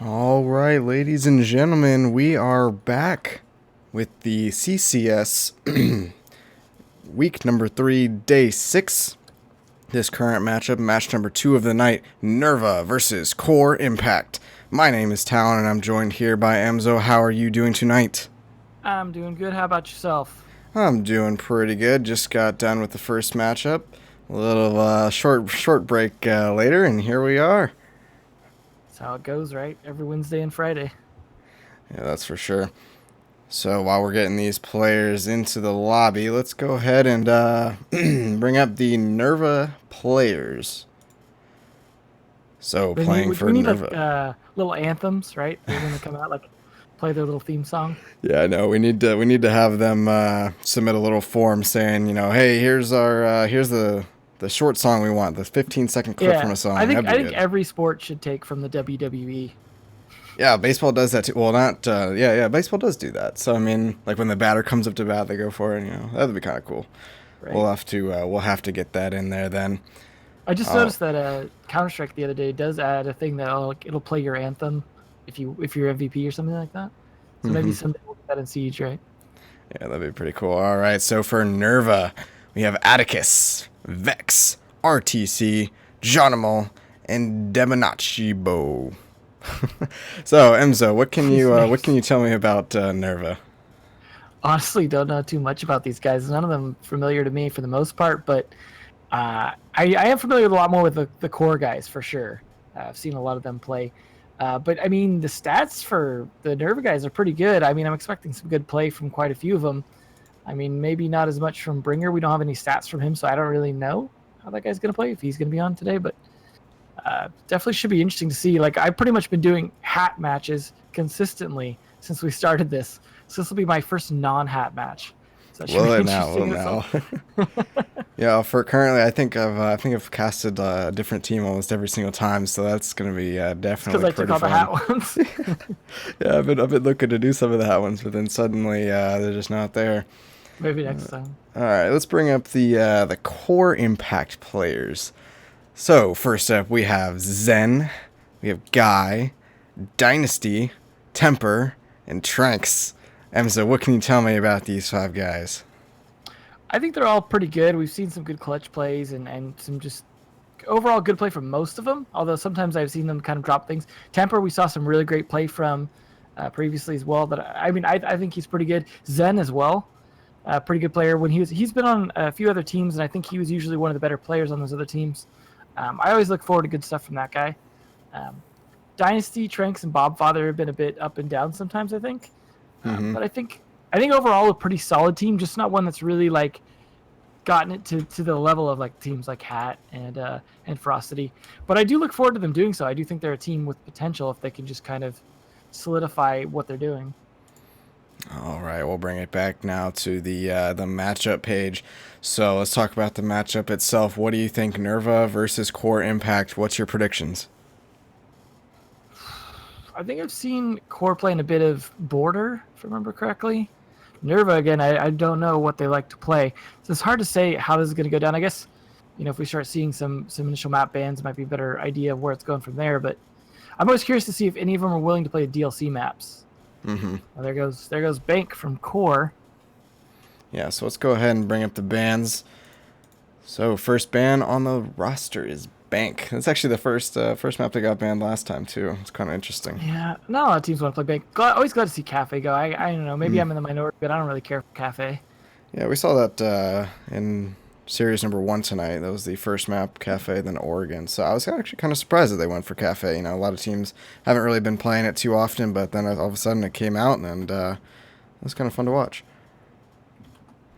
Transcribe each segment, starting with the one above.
All right, ladies and gentlemen, we are back with the CCS week number 3, day 6. This current matchup, match number 2 of the night, NerVa versus Core Impact. My name is Talon, and I'm joined here by Emzo. How are you doing tonight? I'm doing good. How about yourself? I'm doing pretty good. Just got done with the first matchup. A little short break later, and here we are. That's how it goes, right? Every Wednesday and Friday. Yeah, that's for sure. So while we're getting these players into the lobby, let's go ahead and bring up the NerVa players. So We need playing we for need like NerVa. little anthems, right? When they come out, like play their little theme song. Yeah, I know. We need to have them submit a little form saying, hey, here's the short song we want, the 15-second clip from Yeah, a I song. think That'd be I think good. every sport should take from the WWE. Yeah, baseball does that too. Well, not yeah, baseball does do that. So I mean, like when the batter comes up to bat, they go for it. That'd be kind of cool. Right. We'll have to get that in there then. I just Oh. noticed that Counter Strike the other day does add a thing that it'll play your anthem if you're MVP or something like that. So maybe Mm-hmm. someday we'll get that in Siege, right? Yeah, that'd be pretty cool. All right, so for NerVa, we have Atticus, Vex, RTC, Jonimal, and Demonachibo. So Emzo, These what can names. you tell me about NerVa? Honestly, don't know too much about these guys. None of them familiar to me for the most part, but I am familiar with a lot more with the core guys for sure. I've seen a lot of them play. But I mean, the stats for the NerVa guys are pretty good. I mean, I'm expecting some good play from quite a few of them. I mean, maybe not as much from Bringer. We don't have any stats from him, so I don't really know how that guy's going to play, if he's going to be on today. But definitely should be interesting to see. Like, I've pretty much been doing hat matches consistently since we started this. So this will be my first non-hat match. So that should be Well interesting in itself. now. Yeah, for currently, I think I've casted a different team almost every single time, so that's gonna be It's because definitely I took pretty all the fun. hat ones. Yeah, I've been looking to do some of the hat ones, but then suddenly they're just not there. Maybe next time. All right, let's bring up the core impact players. So first up, we have Zen, we have Guy, Dynasty, Temper, and Tranks. Emza, what can you tell me about these 5 guys? I think they're all pretty good. We've seen some good clutch plays and some just overall good play from most of them. Although sometimes I've seen them kind of drop things. Temper, we saw some really great play from previously as well. But I mean, I think he's pretty good. Zen as well, pretty good player. When he's been on a few other teams, and I think he was usually one of the better players on those other teams. I always look forward to good stuff from that guy. Um, Dynasty, Tranks, and Bobfather have been a bit up and down sometimes, I think. Mm-hmm. But I think overall a pretty solid team, just not one that's really like gotten it to the level of like teams like Hat and Frosty. But I do look forward to them doing so. I do think they're a team with potential if they can just kind of solidify what they're doing. All right, we'll bring it back now to the matchup page. So let's talk about the matchup itself. What do you think, NerVa versus Core Impact? What's your predictions? I think I've seen Core playing a bit of Border, if I remember correctly. NerVa again, I don't know what they like to play, so it's hard to say how this is going to go down. I guess if we start seeing some initial map bans, it might be a better idea of where it's going from there. But I'm always curious to see if any of them are willing to play DLC maps. Mm-hmm. Well, there goes Bank from Core. Yeah, so let's go ahead and bring up the bans. So first ban on the roster is Bank. That's actually the first map that got banned last time too. It's kind of interesting. Yeah, not a lot of teams want to play Bank. Always glad to see Cafe go. I don't know. Maybe Mm. I'm in the minority, but I don't really care for Cafe. Yeah, we saw that in series number 1 tonight. That was the first map, Cafe, then Oregon. So I was actually kind of surprised that they went for Cafe. A lot of teams haven't really been playing it too often, but then all of a sudden it came out, and it was kind of fun to watch.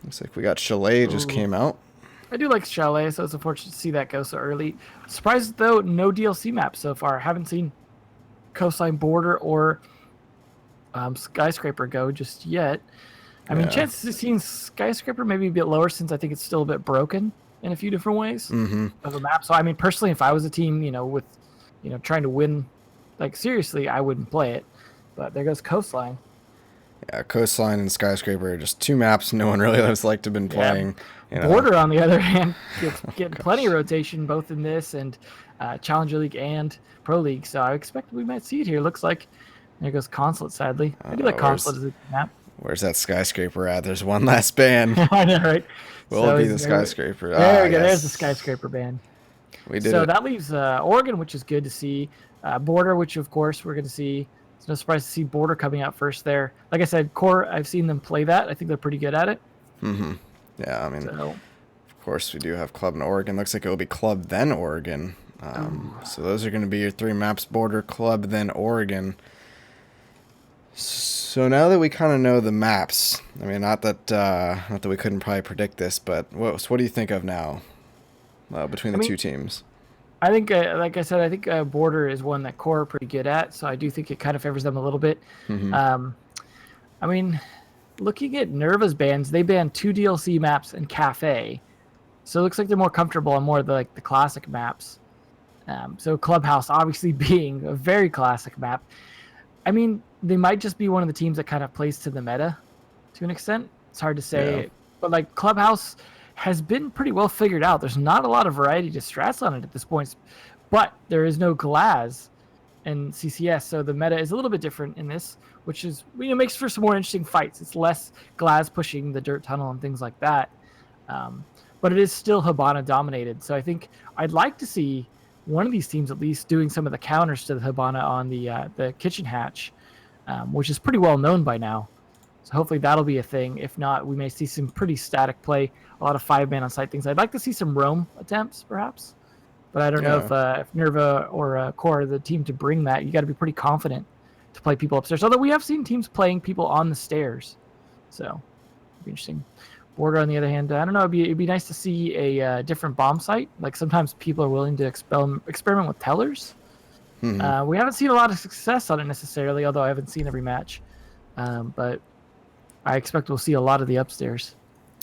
Looks like we got Chalet just Ooh. came out. I do like Chalet, so it's unfortunate to see that go so early. Surprised though, no DLC maps so far. Haven't seen Coastline Border or Skyscraper go just yet. I mean, Yeah. chances of seeing Skyscraper maybe a bit lower since I think it's still a bit broken in a few different ways Mm-hmm. of a map. So I mean, personally, if I was a team, with trying to win, like seriously, I wouldn't play it. But there goes Coastline. Yeah, Coastline and Skyscraper are just two maps no one really has liked to have been playing. You know. Border, on the other hand, getting plenty of rotation both in this and Challenger League and Pro League. So I expect we might see it here. Looks like there goes Consulate, sadly. I do like Consulate as a map. Where's that Skyscraper at? There's one last ban. I know, right? Will it be the Skyscraper? There we go. There's the Skyscraper ban. We did so it. That leaves Oregon, which is good to see. Border, which of course we're going to see. It's no surprise to see Border coming out first there. Like I said, Core, I've seen them play that. I think they're pretty good at it. Mm-hmm. Yeah, I mean, of course we do have Club in Oregon. Looks like it will be Club then Oregon. So those are going to be your three maps: Border, Club, then Oregon. So now that we kind of know the maps, I mean, not that we couldn't probably predict this, but what do you think of now between the two teams? I think, like I said, I think Border is one that Core are pretty good at, so I do think it kind of favors them a little bit. Mm-hmm. I mean, looking at NerVa's bans, they banned 2 DLC maps and Cafe, so it looks like they're more comfortable on more of the classic maps. So Clubhouse obviously being a very classic map. I mean, they might just be one of the teams that kind of plays to the meta to an extent. It's hard to say, but like Clubhouse has been pretty well figured out. There's not a lot of variety to strats on it at this point, but there is no Glaz and CCS, so the meta is a little bit different in this, which is, you know, makes for some more interesting fights. It's less Glaz pushing the dirt tunnel and things like that, but it is still Hibana dominated. So I think I'd like to see one of these teams at least doing some of the counters to the Hibana on the kitchen hatch, which is pretty well known by now. So hopefully that'll be a thing. If not, we may see some pretty static play, a lot of 5-man on site things. I'd like to see some roam attempts, perhaps, but I don't know if NerVa or Core are the team to bring that. You got to be pretty confident to play people upstairs. Although we have seen teams playing people on the stairs, so it'd be interesting. Border, on the other hand, I don't know. It'd be nice to see a different bomb site. Like sometimes people are willing to experiment with tellers. Mm-hmm. We haven't seen a lot of success on it necessarily, although I haven't seen every match. But I expect we'll see a lot of the upstairs.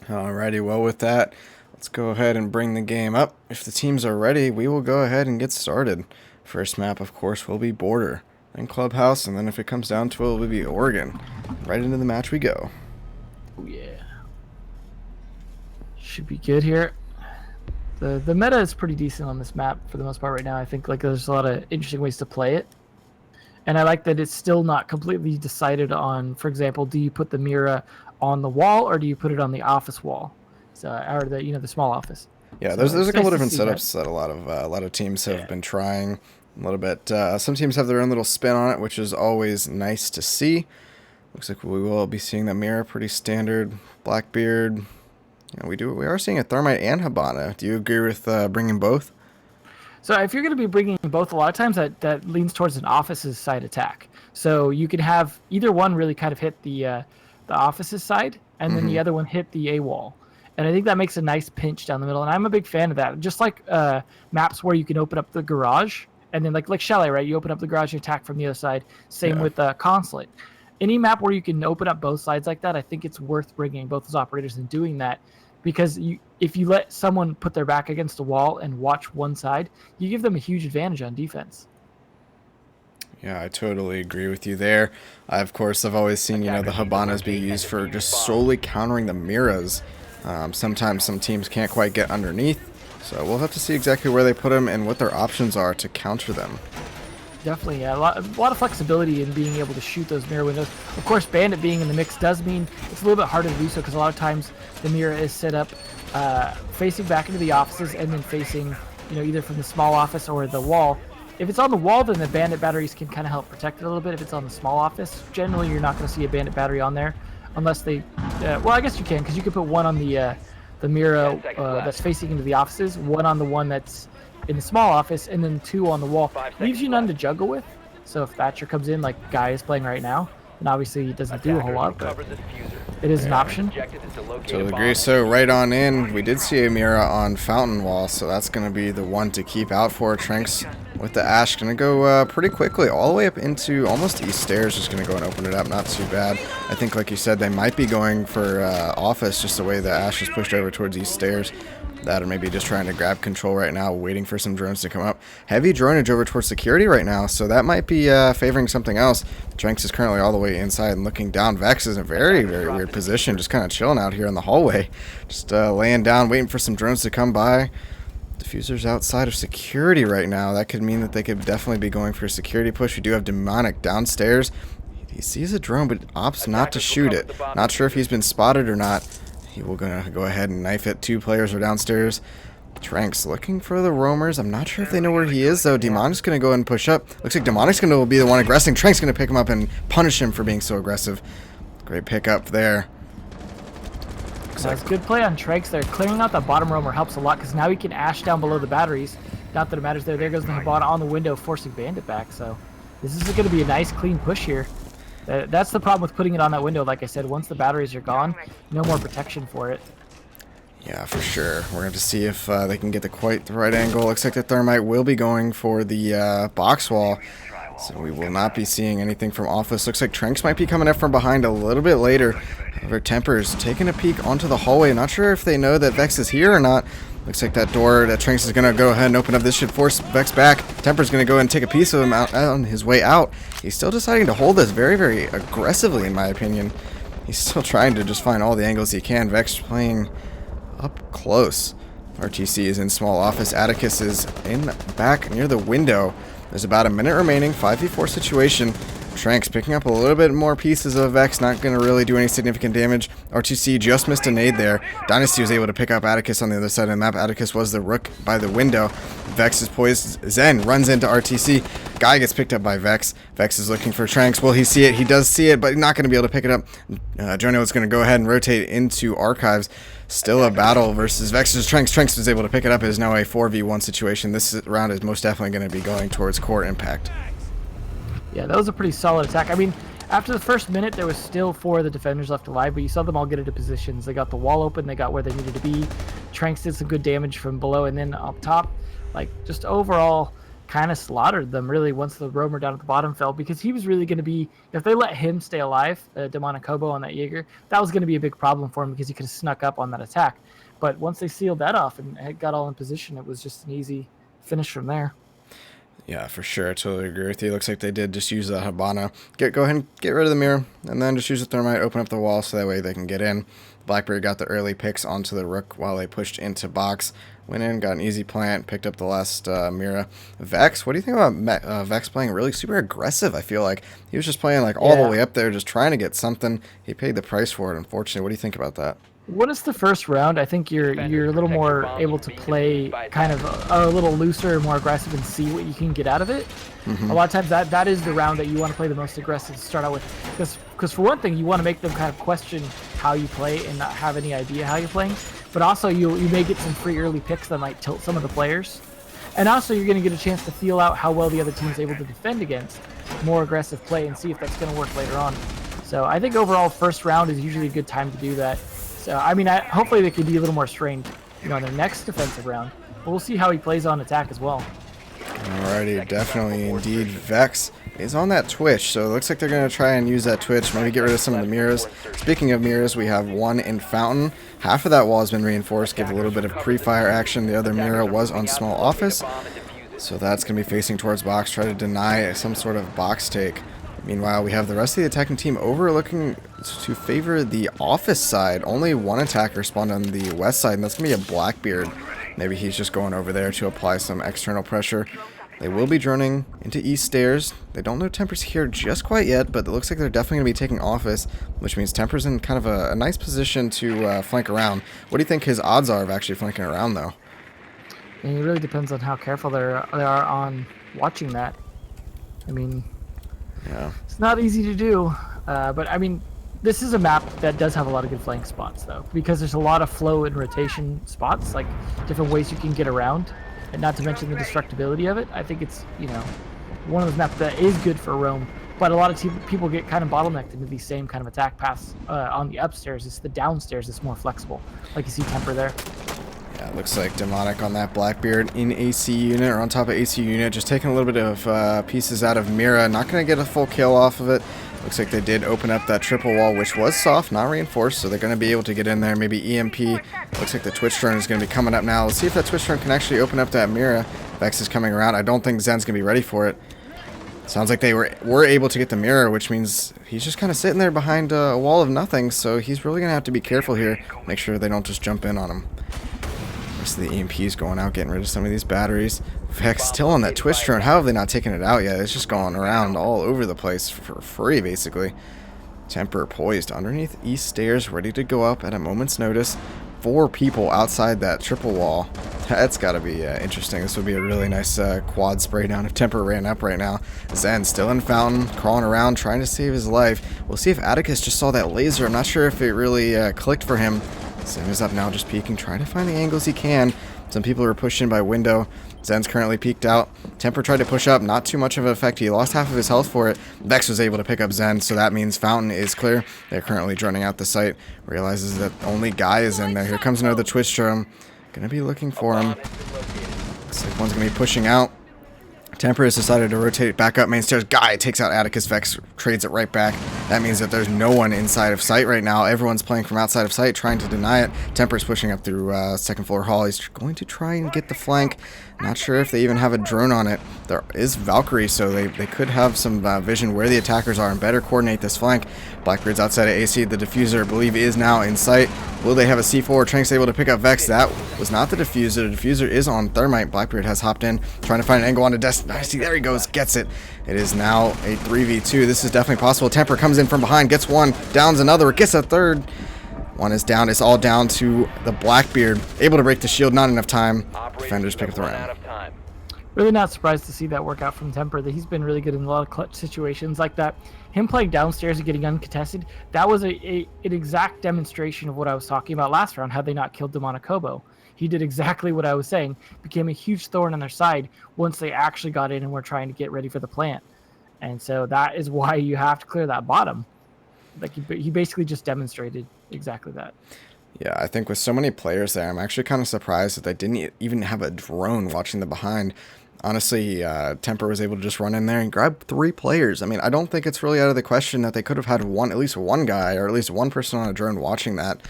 Alrighty, well with that, let's go ahead and bring the game up. If the teams are ready, we will go ahead and get started. First map, of course, will be Border, then Clubhouse, and then if it comes down to it, it will be Oregon. Right into the match we go. Oh yeah. Should be good here. The meta is pretty decent on this map for the most part right now. I think like there's a lot of interesting ways to play it. And I like that it's still not completely decided on, for example, do you put the Mira on the wall or do you put it on the office wall? So, or the small office. Yeah, so there's a couple different setups that a lot of teams have been trying a little bit. Some teams have their own little spin on it, which is always nice to see. Looks like we will be seeing the Mira, pretty standard. Blackbeard. Yeah, we are seeing a Thermite and Hibana. Do you agree with bringing both? So if you're going to be bringing both, a lot of times that leans towards an office's side attack. So you could have either one really kind of hit the office's side, and then the other one hit the A wall. And I think that makes a nice pinch down the middle, and I'm a big fan of that. Just like maps where you can open up the garage, and then like Chalet, right? You open up the garage and attack from the other side. Same with Consulate. Any map where you can open up both sides like that, I think it's worth bringing both those operators and doing that. Because if you let someone put their back against a wall and watch one side, you give them a huge advantage on defense. Yeah, I totally agree with you there. Of course, I've always seen, the Hibanas be used for just solely countering the Miras. Sometimes some teams can't quite get underneath, so we'll have to see exactly where they put them and what their options are to counter them. Definitely, a lot of flexibility in being able to shoot those mirror windows. Of course, Bandit being in the mix does mean it's a little bit harder to do so because a lot of times the mirror is set up facing back into the offices and then facing, either from the small office or the wall. If it's on the wall, then the Bandit batteries can kind of help protect it a little bit. If it's on the small office, generally you're not going to see a Bandit battery on there unless they. Well, I guess you can because you could put one on the mirror that's facing into the offices, one on the one that's in the small office, and then 2 on the wall. Leaves you none to juggle with. So if Thatcher comes in like Guy is playing right now, then obviously he doesn't do a whole lot, but it is an option. Totally agree. So right on in, we did see a Mira on Fountain Wall, so that's going to be the one to keep out for Trinks with the Ash. Going to go pretty quickly all the way up into almost East Stairs. Just going to go and open it up. Not too bad. I think, like you said, they might be going for Office, just the way the Ash is pushed over towards East Stairs. That or maybe just trying to grab control right now, waiting for some drones to come up. Heavy dronage over towards security right now, so that might be favoring something else. Tranks is currently all the way inside and looking down. Vex is in a very, very weird position, just kind of chilling out here in the hallway. Just laying down, waiting for some drones to come by. Diffuser's outside of security right now. That could mean that they could definitely be going for a security push. We do have Demonic downstairs. He sees a drone, but opts not to shoot it. Not sure if he's been spotted or not. He will gonna go ahead and knife it. 2 players are downstairs. Tranks looking for the roamers. I'm not sure if they know where he is, though. Demonic's gonna go ahead and push up. Looks like Demonic's gonna be the one aggressing. Tranks gonna pick him up and punish him for being so aggressive. Great pickup there. That's good play on Tranks there. Clearing out that bottom roamer helps a lot because now he can ash down below the batteries. Not that it matters there. There goes the Hibana on the window, forcing Bandit back. So this is going to be a nice, clean push here. That's the problem with putting it on that window. Like I said, once the batteries are gone, no more protection for it. Yeah, for sure. We're going to have to see if they can get quite the right angle. Looks like the Thermite will be going for the box wall. So we will not be seeing anything from office. Looks like Tranks might be coming up from behind a little bit later. However, Temper's taking a peek onto the hallway. Not sure if they know that Vex is here or not. Looks like that door that Tranks is going to go ahead and open up. This should force Vex back. Temper's going to go ahead and take a piece of him out on his way out. He's still deciding to hold this very, very aggressively, in my opinion. He's still trying to just find all the angles he can. Vex playing up close. RTC is in small office. Atticus is in back near the window. There's about a minute remaining. 5v4 situation. Tranks picking up a little bit more pieces of Vex, not going to really do any significant damage. R2C just missed a nade there. Dynasty was able to pick up Atticus on the other side of the map. Atticus was the rook by the window. Vex is poised. Zen runs into RTC. Guy gets picked up by Vex. Vex is looking for Tranks. Will he see it? He does see it, but not going to be able to pick it up. Jono is going to go ahead and rotate into Archives. Still a battle versus Vex versus Tranks. Tranks was able to pick it up. It is now a 4v1 situation. This round is most definitely going to be going towards core impact. Yeah, that was a pretty solid attack. I mean, after the first minute, there was still 4 of the defenders left alive, but you saw them all get into positions. They got the wall open, they got where they needed to be. Tranks did some good damage from below and then up top. Like, just overall, kind of slaughtered them, really, once the roamer down at the bottom fell, because he was really going to be, if they let him stay alive, Demonic Hobo on that Jaeger, that was going to be a big problem for him because he could have snuck up on that attack. But once they sealed that off and got all in position, it was just an easy finish from there. Yeah, for sure. I totally agree with you. Looks like they did just use the Hibana. Go ahead and get rid of the mirror, and then just use the Thermite, open up the wall so that way they can get in. Blackberry got the early picks onto the Rook while they pushed into box. Went in, got an easy plant, picked up the last Mira. Vex, what do you think about Vex playing really super aggressive? I feel like he was just playing like all the way up there, just trying to get something. He paid the price for it, unfortunately. What do you think about that? When it's the first round, I think you're a little more able to play kind of a little looser, more aggressive, and see what you can get out of it. A lot of times that is the round that you want to play the most aggressive to start out with, because for one thing, you want to make them kind of question how you play and not have any idea how you're playing. But also you may get some free early picks that might tilt some of the players, and also you're going to get a chance to feel out how well the other team's able to defend against more aggressive play and see if that's going to work later on. So I think overall first round is usually a good time to do that. So, I mean, hopefully they could be a little more strained, in their next defensive round. But we'll see how he plays on attack as well. Alrighty, definitely indeed. Vex is on that Twitch, so it looks like they're going to try and use that Twitch, maybe get rid of some of the mirrors. Speaking of mirrors, we have one in Fountain. Half of that wall has been reinforced, give a little bit of pre-fire action. The other mirror was on small office, so that's going to be facing towards box, try to deny some sort of box take. Meanwhile, we have the rest of the attacking team looking to favor the office side. Only one attacker spawned on the west side, and that's going to be a Blackbeard. Maybe he's just going over there to apply some external pressure. They will be droning into east stairs. They don't know Temper's here just quite yet, but it looks like they're definitely going to be taking office, which means Temper's in kind of a nice position to flank around. What do you think his odds are of actually flanking around, though? And it really depends on how careful they are on watching that. I mean... yeah. It's not easy to do, but I mean, this is a map that does have a lot of good flank spots, though, because there's a lot of flow and rotation spots, like different ways you can get around, and not to mention the destructibility of it. I think it's, one of those maps that is good for roam, but a lot of people get kind of bottlenecked into these same kind of attack paths on the upstairs. It's the downstairs that's more flexible, like you see Temper there. Yeah, Yeah, it looks like Demonic on that Blackbeard in AC unit, or on top of AC unit, just taking a little bit of pieces out of Mira. Not going to get a full kill off of it. Looks like they did open up that triple wall, which was soft, not reinforced, so they're going to be able to get in there. Maybe EMP. Looks like the Twitch drone is going to be coming up now. Let's see if that Twitch drone can actually open up that Mira. Vex is coming around. I don't think Zen's going to be ready for it. Sounds like they were able to get the Mirror, which means he's just kind of sitting there behind a wall of nothing, so he's really going to have to be careful here. Make sure they don't just jump in on him. Rest of the EMP's going out, getting rid of some of these batteries. Vex still on that Twitch drone. How have they not taken it out yet? It's just going around all over the place for free, basically. Temper poised underneath east stairs, ready to go up at a moment's notice. 4 people outside that triple wall. That's got to be interesting. This would be a really nice quad spray down if Temper ran up right now. Zen still in Fountain, crawling around, trying to save his life. We'll see if Atticus just saw that laser. I'm not sure if it really clicked for him. Zen is up now, just peeking, trying to find the angles he can. Some people are pushing by window. Zen's currently peeked out. Temper tried to push up, not too much of an effect. He lost half of his health for it. Vex was able to pick up Zen, so that means Fountain is clear. They're currently droning out the site. Realizes that only Guy is in there. Here comes another Twitch drone. Gonna be looking for him. Looks like one's gonna be pushing out. Temper has decided to rotate back up main stairs. Guy takes out Atticus. Vex trades it right back. That means that there's no one inside of sight right now. Everyone's playing from outside of sight, trying to deny it. Temper's pushing up through second floor hall. He's going to try and get the flank. Not sure if they even have a drone on it. There is Valkyrie, so they could have some vision where the attackers are and better coordinate this flank. Blackbeard's outside of AC. The diffuser, I believe, is now in sight. Will they have a C4? Trank's able to pick up Vex. That was not the diffuser. The diffuser is on Thermite. Blackbeard has hopped in, trying to find an angle on the desk. See, there he goes. Gets it. It is now a 3v2. This is definitely possible. Temper comes in from behind, gets one, downs another, gets a third. One is down. It's all down to the Blackbeard. Able to break the shield. Not enough time. Defenders pick up the round. Really not surprised to see that work out from Temper. That he's been really good in a lot of clutch situations like that. Him playing downstairs and getting uncontested, that was an exact demonstration of what I was talking about last round, had they not killed Demonic Hobo. He did exactly what I was saying. Became a huge thorn on their side once they actually got in and were trying to get ready for the plant. And so that is why you have to clear that bottom. Like he basically just demonstrated exactly that. Yeah, I think with so many players there, I'm actually kind of surprised that they didn't even have a drone watching the behind. Honestly, Temper was able to just run in there and grab 3 players. I mean, I don't think it's really out of the question that they could have had at least one guy, or at least one person on a drone watching that.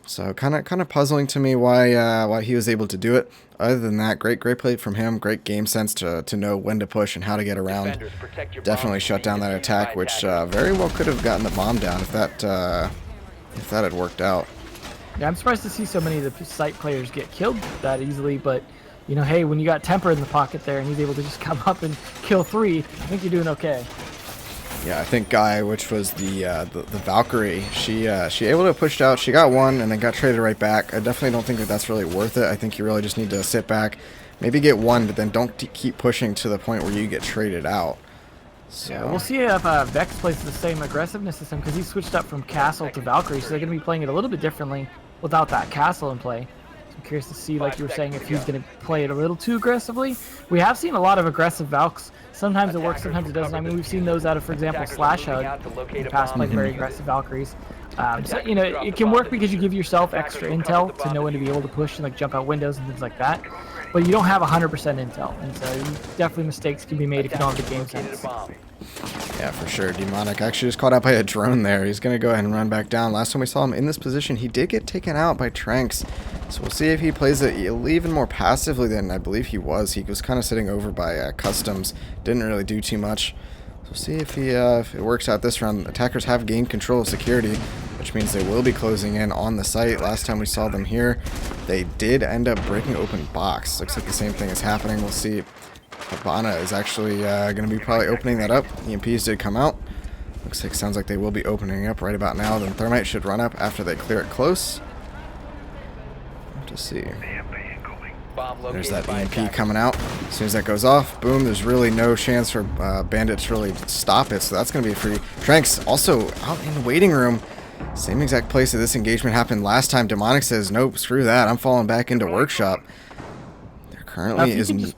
So kind of puzzling to me why he was able to do it. Other than that, great play from him. Great game sense to know when to push and how to get around. Definitely shut down that attack, which very well could have gotten the bomb down if that had worked out. Yeah, I'm surprised to see so many of the site players get killed that easily, but you know, hey, when you got Temper in the pocket there and he's able to just come up and kill 3, I think you're doing okay. Yeah, I think Guy, which was the Valkyrie, she able to push out. She got one and then got traded right back. I definitely don't think that that's really worth it. I think you really just need to sit back, maybe get one, but then don't keep pushing to the point where you get traded out. So. Yeah, we'll see if Vex plays the same aggressiveness as him, because he switched up from Castle to Valkyrie, so they're going to be playing it a little bit differently without that Castle in play. So I'm curious to see, like you were saying, if he's going to play it a little too aggressively. We have seen a lot of aggressive Valks. Sometimes it works, sometimes it doesn't. I mean, we've seen those out of, for example, Slash Hug in the past, playing very aggressive Valkyries. So, you know, it can work because you give yourself extra intel to know when to be able to push and like jump out windows and things like that. But you don't have 100% intel, and so definitely mistakes can be made if you don't have the game sense. Yeah, for sure. Demonic actually just caught out by a drone there. He's going to go ahead and run back down. Last time we saw him in this position, he did get taken out by Tranks. So we'll see if he plays it even more passively than I believe he was. He was kind of sitting over by Customs. Didn't really do too much. So we'll see if if it works out this round. Attackers have gained control of security, which means they will be closing in on the site. Last time we saw them here, they did end up breaking open box. Looks like the same thing is happening. We'll see. Habana is actually going to be probably opening that up. EMPs did come out. Sounds like they will be opening up right about now. Then Thermite should run up after they clear it close. To see. There's that EMP coming out. As soon as that goes off, boom, there's really no chance for Bandit to really stop it, so that's going to be a free. Tranks also out in the waiting room. Same exact place that this engagement happened last time. Demonic says, nope, screw that. I'm falling back into Workshop. There currently isn't.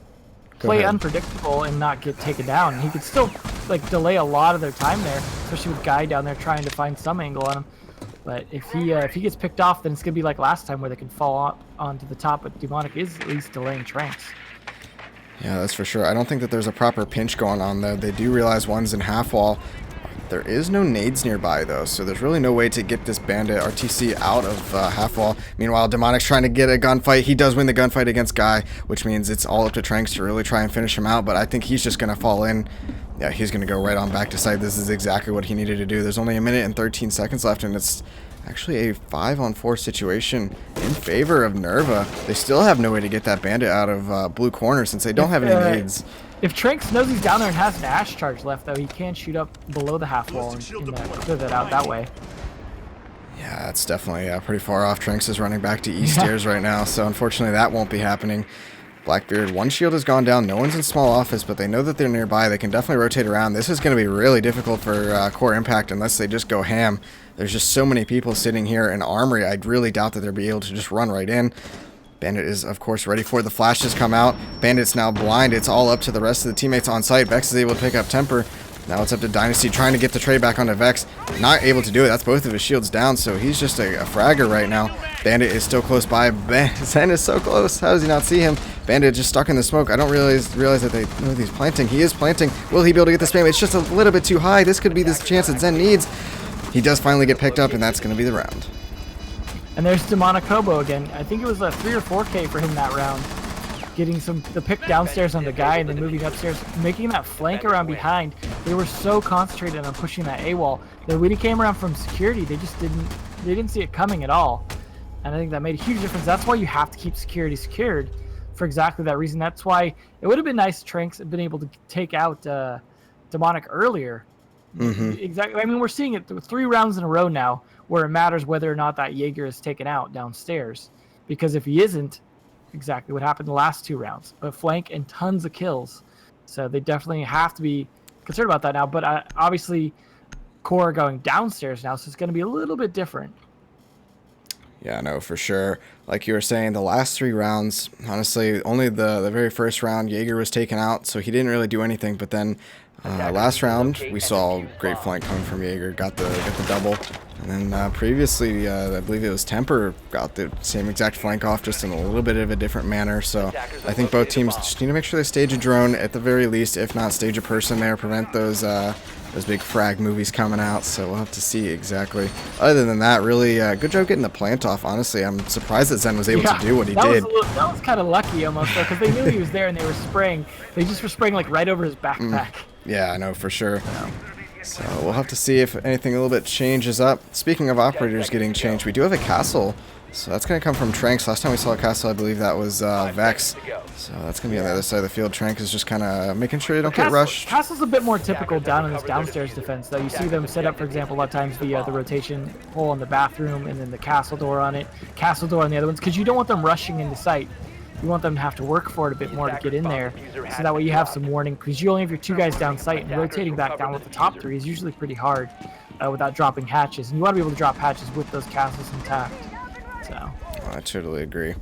Play unpredictable and not get taken down. He could still like delay a lot of their time there, especially with Guy down there trying to find some angle on him. But if he gets picked off, then it's gonna be like last time where they can fall onto the top. But Demonic is at least delaying Tranks. Yeah, that's for sure. I don't think that there's a proper pinch going on, though. They do realize one's in half wall. There is no nades nearby, though, so there's really no way to get this Bandit RTC out of half wall. Meanwhile, Demonic's trying to get a gunfight. He does win the gunfight against Guy, which means it's all up to Tranks to really try and finish him out, but I think he's just going to fall in. Yeah, he's going to go right on back to site. This is exactly what he needed to do. There's only 1 minute and 13 seconds left, and it's actually a 5-on-4 situation in favor of NerVa. They still have no way to get that Bandit out of blue corner since they don't have any nades. If Tranks knows he's down there and has an Ash charge left, though, he can shoot up below the half wall and clear that out that way. Yeah, that's definitely pretty far off. Tranks is running back to E stairs right now, so unfortunately that won't be happening. Blackbeard, one shield has gone down. No one's in small office, but they know that they're nearby. They can definitely rotate around. This is going to be really difficult for Core Impact unless they just go ham. There's just so many people sitting here in Armory. I really doubt that they'll be able to just run right in. Bandit is, of course, ready for the flashes come out. Bandit's now blind. It's all up to the rest of the teammates on site. Vex is able to pick up Temper. Now it's up to Dynasty trying to get the trade back onto Vex. Not able to do it. That's both of his shields down, so he's just a fragger right now. Bandit is still close by. Zen is so close. How does he not see him? Bandit just stuck in the smoke. I don't realize that they know he's planting. He is planting. Will he be able to get the spam? It's just a little bit too high. This could be the chance that Zen needs. He does finally get picked up, and that's going to be the round. And there's Demonic Hobo again. I think it was a 3 or 4K for him that round. Getting the pick downstairs on the Guy and then moving upstairs, making that flank around behind. They were so concentrated on pushing that A wall that when he came around from security, they didn't see it coming at all. And I think that made a huge difference. That's why you have to keep security secured for exactly that reason. That's why it would have been nice if Tranks had been able to take out Demonic earlier. Exactly. I mean, we're seeing it 3 rounds in a row now where it matters whether or not that Jaeger is taken out downstairs. Because if he isn't, exactly what happened the last 2 rounds. But flank and tons of kills. So they definitely have to be concerned about that now. But obviously, Core are going downstairs now, so it's going to be a little bit different. Yeah, no, for sure. Like you were saying, the last 3 rounds, honestly, only the very first round, Jaeger was taken out, so he didn't really do anything. But then last round, we saw great flank coming from Jaeger, got the double. And then previously, I believe it was Temper got the same exact flank off, just in a little bit of a different manner. So I think both teams just need to make sure they stage a drone at the very least, if not stage a person there, prevent those big frag movies coming out. So we'll have to see exactly. Other than that, really good job getting the plant off. Honestly, I'm surprised that Zen was able to do what he did. That was kind of lucky almost, though, because they knew he was there and they were spraying. They just were spraying like right over his backpack. Yeah, I know for sure. So we'll have to see if anything a little bit changes up. Speaking of operators getting changed, we do have a castle. So that's going to come from Tranks. Last time we saw a castle, I believe that was Vex. So that's going to be on the other side of the field. Tranks is just kind of making sure they don't get rushed. Castle's a bit more typical down in this downstairs defense, though. You see them set up, for example, a lot of times the rotation hole in the bathroom and then the castle door on it. Castle door on the other ones, because you don't want them rushing into sight. You want them to have to work for it a bit more to get in there, so that way you have some warning, because you only have your 2 guys down sight, and rotating back down with the top 3 is usually pretty hard without dropping hatches, and you want to be able to drop hatches with those castles intact. So I totally agree.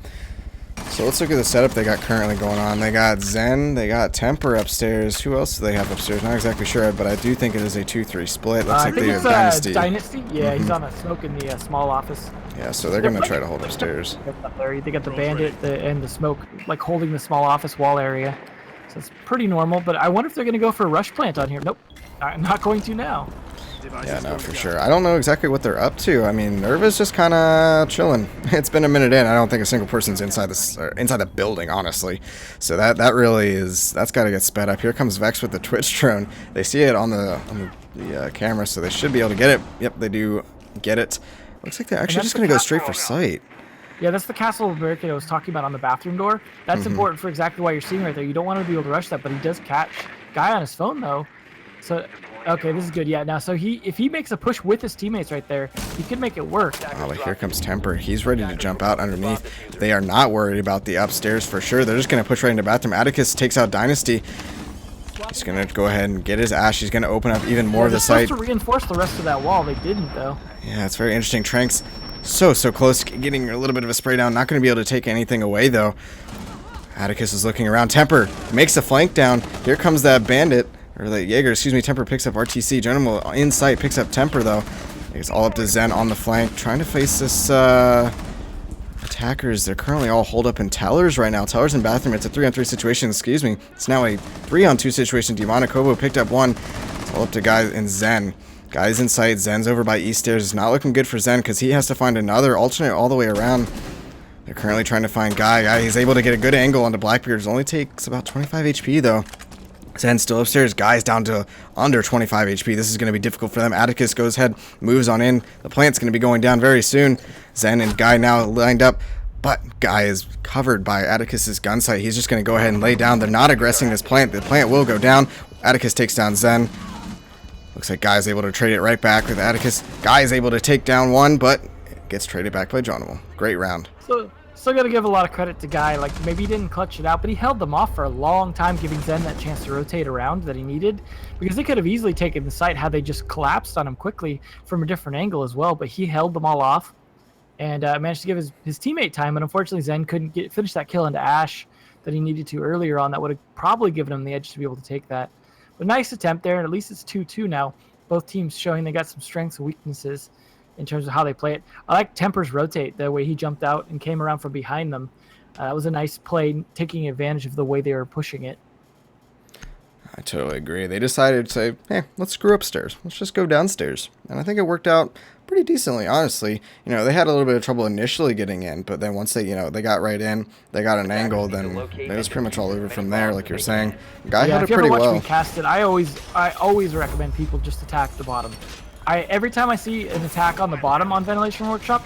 So let's look at the setup they got currently going on. They got Zen, they got Temper upstairs. Who else do they have upstairs? Not exactly sure, but I do think it is a 2-3 split. Looks like they have Dynasty. Dynasty? Yeah, he's on a smoke in the small office. Yeah, so they're going to try to hold upstairs. They got the Bandit and the smoke, like holding the small office wall area. So it's pretty normal, but I wonder if they're going to go for a rush plant on here. Nope, I'm not going to now. Yeah, no, for sure. I don't know exactly what they're up to. I mean, NerVa's just kind of chilling. It's been a minute in. I don't think a single person's inside the building, honestly. So that's got to get sped up. Here comes Vex with the Twitch drone. They see it on the camera, so they should be able to get it. Yep, they do get it. Looks like they're actually just going to go straight for sight. Yeah, that's the castle barricade I was talking about on the bathroom door. That's important for exactly why you're seeing right there. You don't want to be able to rush that, but he does catch Guy on his phone, though. So, okay, this is good. Yeah, now, so if he makes a push with his teammates right there, he could make it work. Oh, but here comes Temper. He's ready to jump out underneath. They are not worried about the upstairs for sure. They're just going to push right into the bathroom. Atticus takes out Dynasty. He's going to go ahead and get his Ash. He's going to open up even more of the site. They're supposed to reinforce the rest of that wall. They didn't, though. Yeah, it's very interesting. Tranks so close, getting a little bit of a spray down. Not going to be able to take anything away, though. Atticus is looking around. Temper makes a flank down. Here comes that Bandit. Or the Jaeger, excuse me. Temper picks up RTC. General in sight picks up Temper, though. It's all up to Zen on the flank, trying to face this attackers. They're currently all holed up in towers right now. Towers and bathroom. It's a 3-on-3 situation. Excuse me. It's now a 3-on-2 situation. Demonic Hobo picked up one. It's all up to Guy and Zen. Guy's in sight. Zen's over by East Stairs. It's not looking good for Zen because he has to find another alternate all the way around. They're currently trying to find Guy. He's able to get a good angle onto Blackbeard. It only takes about 25 HP though. Zen's still upstairs. Guy's down to under 25 HP. This is going to be difficult for them. Atticus goes ahead, moves on in. The plant's going to be going down very soon. Zen and Guy now lined up, but Guy is covered by Atticus's gun sight. He's just going to go ahead and lay down. They're not aggressing this plant. The plant will go down. Atticus takes down Zen. Looks like Guy's able to trade it right back with Atticus. Guy's able to take down one, but it gets traded back by Johnable. Great round. So, still got to give a lot of credit to Guy. Like, maybe he didn't clutch it out, but he held them off for a long time, giving Zen that chance to rotate around that he needed. Because they could have easily taken the site had they just collapsed on him quickly from a different angle as well. But he held them all off and managed to give his teammate time. And unfortunately, Zen couldn't finish that kill into Ash that he needed to earlier on. That would have probably given him the edge to be able to take that. But nice attempt there, and at least it's 2-2 now. Both teams showing they got some strengths and weaknesses in terms of how they play it. I like Temper's rotate, the way he jumped out and came around from behind them. That was a nice play, taking advantage of the way they were pushing it. I totally agree. They decided to say, hey, let's screw upstairs. Let's just go downstairs. And I think it worked out pretty decently, honestly. You know, they had a little bit of trouble initially getting in, but then once they, they got right in, they got an angle, then it was pretty much all over from there, like you're saying. Guy had it pretty well. If you ever watch me cast it, I always recommend people just attack the bottom. Every time I see an attack on the bottom on Ventilation Workshop,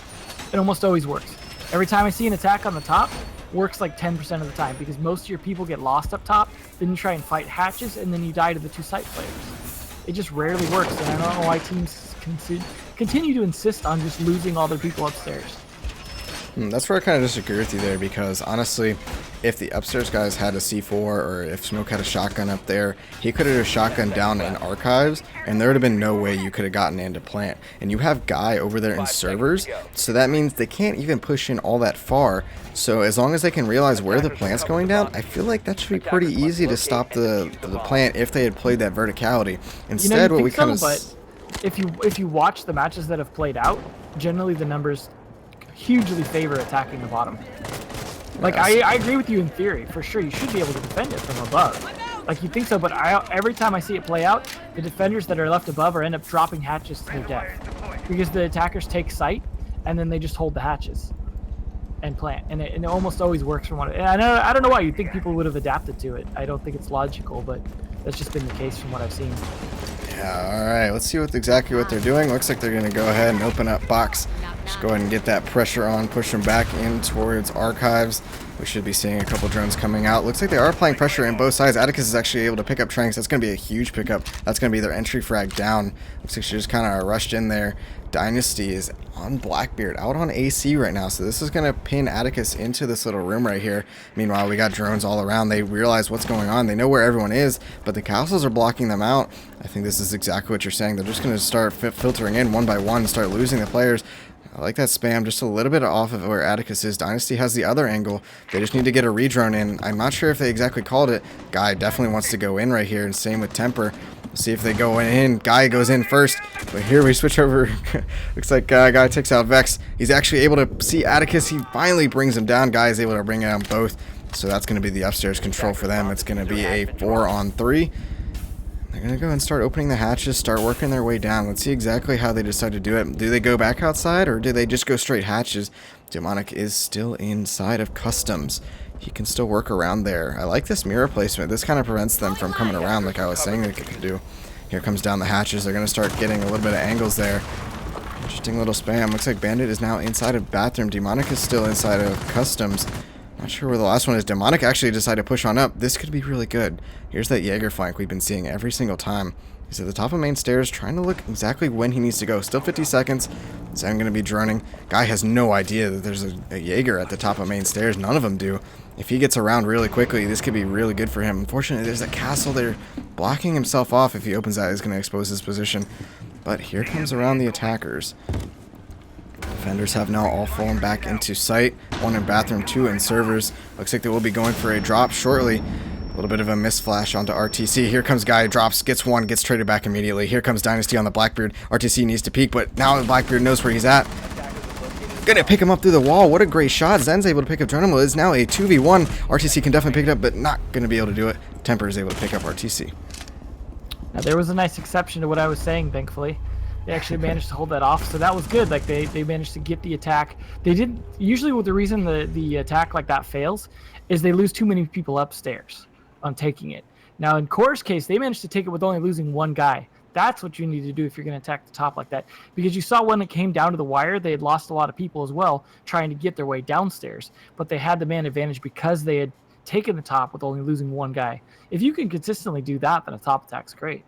it almost always works. Every time I see an attack on the top, works like 10% of the time, because most of your people get lost up top, then you try and fight hatches, and then you die to the two site players. It just rarely works, and I don't know why teams continue to insist on just losing all their people upstairs. That's where I kind of disagree with you there, because honestly, if the upstairs guys had a C4 or if Smoke had a shotgun up there, he could have just shotgun down in archives, and there would have been no way you could have gotten into plant. And you have Guy over there in servers, so that means they can't even push in all that far. So as long as they can realize where the plant's going down, I feel like that should be pretty easy to stop the plant if they had played that verticality. Instead, what we kind of... But if you watch the matches that have played out, generally the numbers hugely favor attacking the bottom. Like, yes. I agree with you in theory, for sure. You should be able to defend it from above. Like, you think so, but every time I see it play out, the defenders that are left above end up dropping hatches to their death. Because the attackers take sight, and then they just hold the hatches and plant. And it almost always works from what... And I don't know why. You'd think people would have adapted to it. I don't think it's logical, but that's just been the case from what I've seen. Yeah, alright. Let's see exactly what they're doing. Looks like they're going to go ahead and open up box. Just go ahead and get that pressure on, push them back in towards archives. We should be seeing a couple drones coming out. Looks like they are applying pressure in both sides. Atticus is actually able to pick up Tranks. That's going to be a huge pickup. That's going to be their entry frag down. Looks like she just kind of rushed in there. Dynasty is on Blackbeard, out on AC right now. So this is going to pin Atticus into this little room right here. Meanwhile, we got drones all around. They realize what's going on. They know where everyone is, but the castles are blocking them out. I think this is exactly what you're saying. They're just going to start filtering in one by one and start losing the players. I like that spam, just a little bit off of where Atticus is. Dynasty has the other angle. They just need to get a redrone in. I'm not sure if they exactly called it. Guy definitely wants to go in right here, and same with Temper. Let's see if they go in. Guy goes in first, but here we switch over. Looks like Guy takes out Vex. He's actually able to see Atticus. He finally brings him down. Guy is able to bring down both, so that's going to be the upstairs control for them. It's going to be a 4-on-3. They're going to go and start opening the hatches, start working their way down. Let's see exactly how they decide to do it. Do they go back outside, or do they just go straight hatches? Demonic is still inside of customs. He can still work around there. I like this mirror placement. This kind of prevents them from coming around like I was saying they could do. Here comes down the hatches. They're going to start getting a little bit of angles there. Interesting little spam. Looks like Bandit is now inside of bathroom. Demonic is still inside of customs. Not sure where the last one is. Demonic actually decided to push on up. This could be really good. Here's that Jaeger flank we've been seeing every single time. He's at the top of main stairs, trying to look exactly when he needs to go. Still 50 seconds. So I'm going to be droning. Guy has no idea that there's a Jaeger at the top of main stairs. None of them do. If he gets around really quickly, this could be really good for him. Unfortunately, there's a castle there blocking himself off. If he opens that, he's going to expose his position. But here comes around the attackers. Defenders have now all fallen back into sight. One in bathroom, two in servers. Looks like they will be going for a drop shortly. A little bit of a misflash onto RTC. Here comes Guy, drops, gets one, gets traded back immediately. Here comes Dynasty on the Blackbeard. RTC needs to peek, but now Blackbeard knows where he's at. Gonna pick him up through the wall. What a great shot. Zen's able to pick up Geronimo. It's now a 2v1. RTC can definitely pick it up, but not gonna be able to do it. Temper is able to pick up RTC. Now, there was a nice exception to what I was saying, thankfully. They actually managed to hold that off, so that was good. Like, they managed to get the attack. They didn't... Usually, with the reason the attack like that fails is they lose too many people upstairs on taking it. Now, in Core's case, they managed to take it with only losing one guy. That's what you need to do if you're going to attack the top like that. Because you saw when it came down to the wire, they had lost a lot of people as well trying to get their way downstairs. But they had the man advantage because they had taken the top with only losing one guy. If you can consistently do that, then a top attack's great.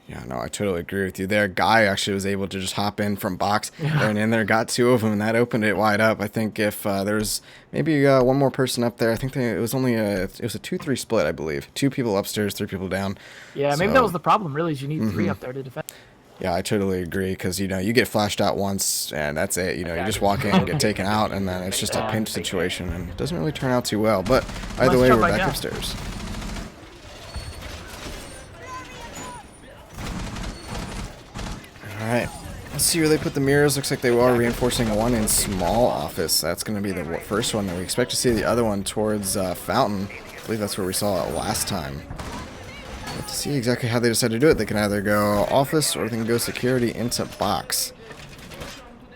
Yeah, no, I totally agree with you there. Guy actually was able to just hop in from box and in there, got two of them, and that opened it wide up. I think if there's maybe one more person up there, I think it was only a 2-3 split, I believe. 2 people upstairs, 3 people down. Yeah, maybe that was the problem, really, is you need 3 up there to defend. Yeah, I totally agree, because, you know, you get flashed out once, and that's it. You know, you just walk in and get taken out, and then it's just a pinch situation, and it doesn't really turn out too well. But either way, we're back upstairs. Alright, let's see where they put the mirrors. Looks like they are reinforcing one in small office. That's going to be the first one. We expect to see the other one towards Fountain. I believe that's where we saw it last time. To see exactly how they decide to do it, they can either go office or they can go security into box.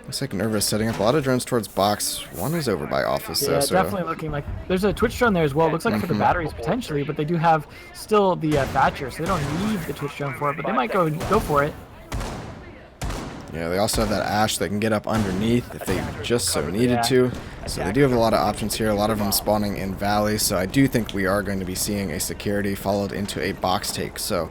Looks like NerVa is setting up a lot of drones towards box. One is over by office, though. Yeah, definitely looking like there's a Twitch drone there as well. It looks like for the batteries potentially, but they do have still the Thatcher, so they don't need the Twitch drone for it, but they might go for it. Yeah, they also have that Ash that can get up underneath if they just so needed to. So they do have a lot of options here, a lot of them spawning in Valley. So I do think we are going to be seeing a security followed into a box take. So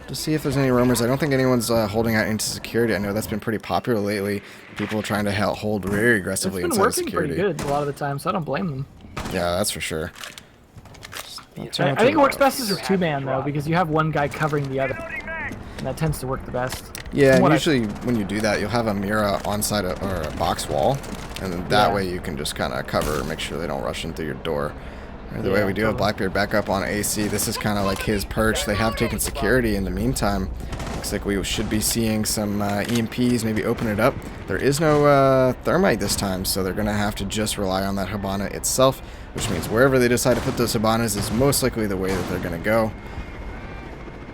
to see if there's any roamers. I don't think anyone's holding out into security. I know that's been pretty popular lately. People trying to hold very aggressively inside of security. It's been working pretty good a lot of the time, so I don't blame them. Yeah, that's for sure. I think it works best as a 2-man, though, because you have one guy covering the other. And that tends to work the best. Yeah, and usually when you do that, you'll have a mirror onside or a box wall, and then that way you can just kind of cover, make sure they don't rush in through your door. Either way, we do have Blackbeard back up on AC. This is kind of like his perch. They have taken security in the meantime. Looks like we should be seeing some EMPs, maybe open it up. There is no thermite this time, so they're going to have to just rely on that Habana itself, which means wherever they decide to put those Habanas is most likely the way that they're going to go.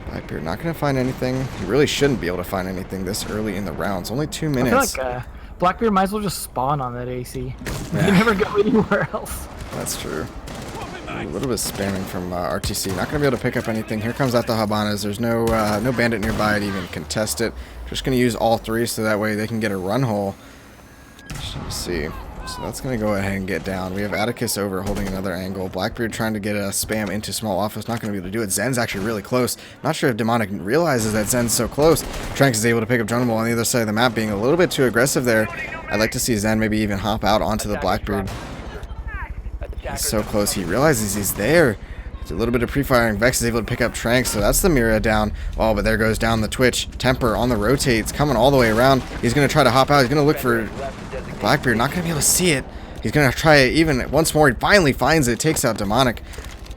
Blackbeard not going to find anything. He really shouldn't be able to find anything this early in the rounds. Only 2 minutes. I feel like Blackbeard might as well just spawn on that AC. Yeah. You never go anywhere else. That's true. A little bit of spamming from RTC. Not going to be able to pick up anything. Here comes out the Habanas. There's no bandit nearby to even contest it. Just going to use all 3 so that way they can get a run hole. Let's see. So that's going to go ahead and get down. We have Atticus over holding another angle. Blackbeard trying to get a spam into small office. Not going to be able to do it. Zen's actually really close. Not sure if Demonic realizes that Zen's so close. Tranks is able to pick up Geronimo on the other side of the map, being a little bit too aggressive there. I'd like to see Zen maybe even hop out onto the Blackbeard. He's so close. He realizes he's there. It's a little bit of pre-firing. Vex is able to pick up Tranks, so that's the Mira down. Oh, but there goes down the Twitch. Temper on the rotates, coming all the way around. He's going to try to hop out. He's going to look for Blackbeard. Not going to be able to see it. He's going to try it even once more. He finally finds it. Takes out Demonic.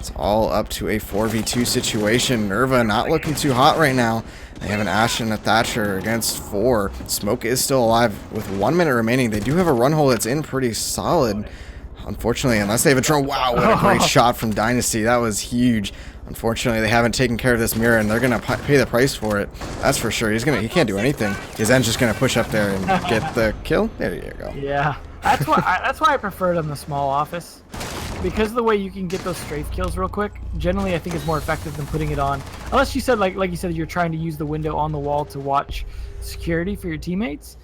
It's all up to a 4v2 situation. NerVa not looking too hot right now. They have an Ash and a Thatcher against 4. Smoke is still alive with 1 minute remaining. They do have a run hole that's in pretty solid. Unfortunately, unless they have a drone. Wow, what a great shot from Dynasty. That was huge. Unfortunately, they haven't taken care of this mirror, and they're going to pay the price for it. That's for sure. He can't do anything. His end's just going to push up there and get the kill. There you go. Yeah, that's why I prefer it on the small office. Because of the way you can get those strafe kills real quick, generally I think it's more effective than putting it on. Unless you said, like you said, you're trying to use the window on the wall to watch security for your teammates.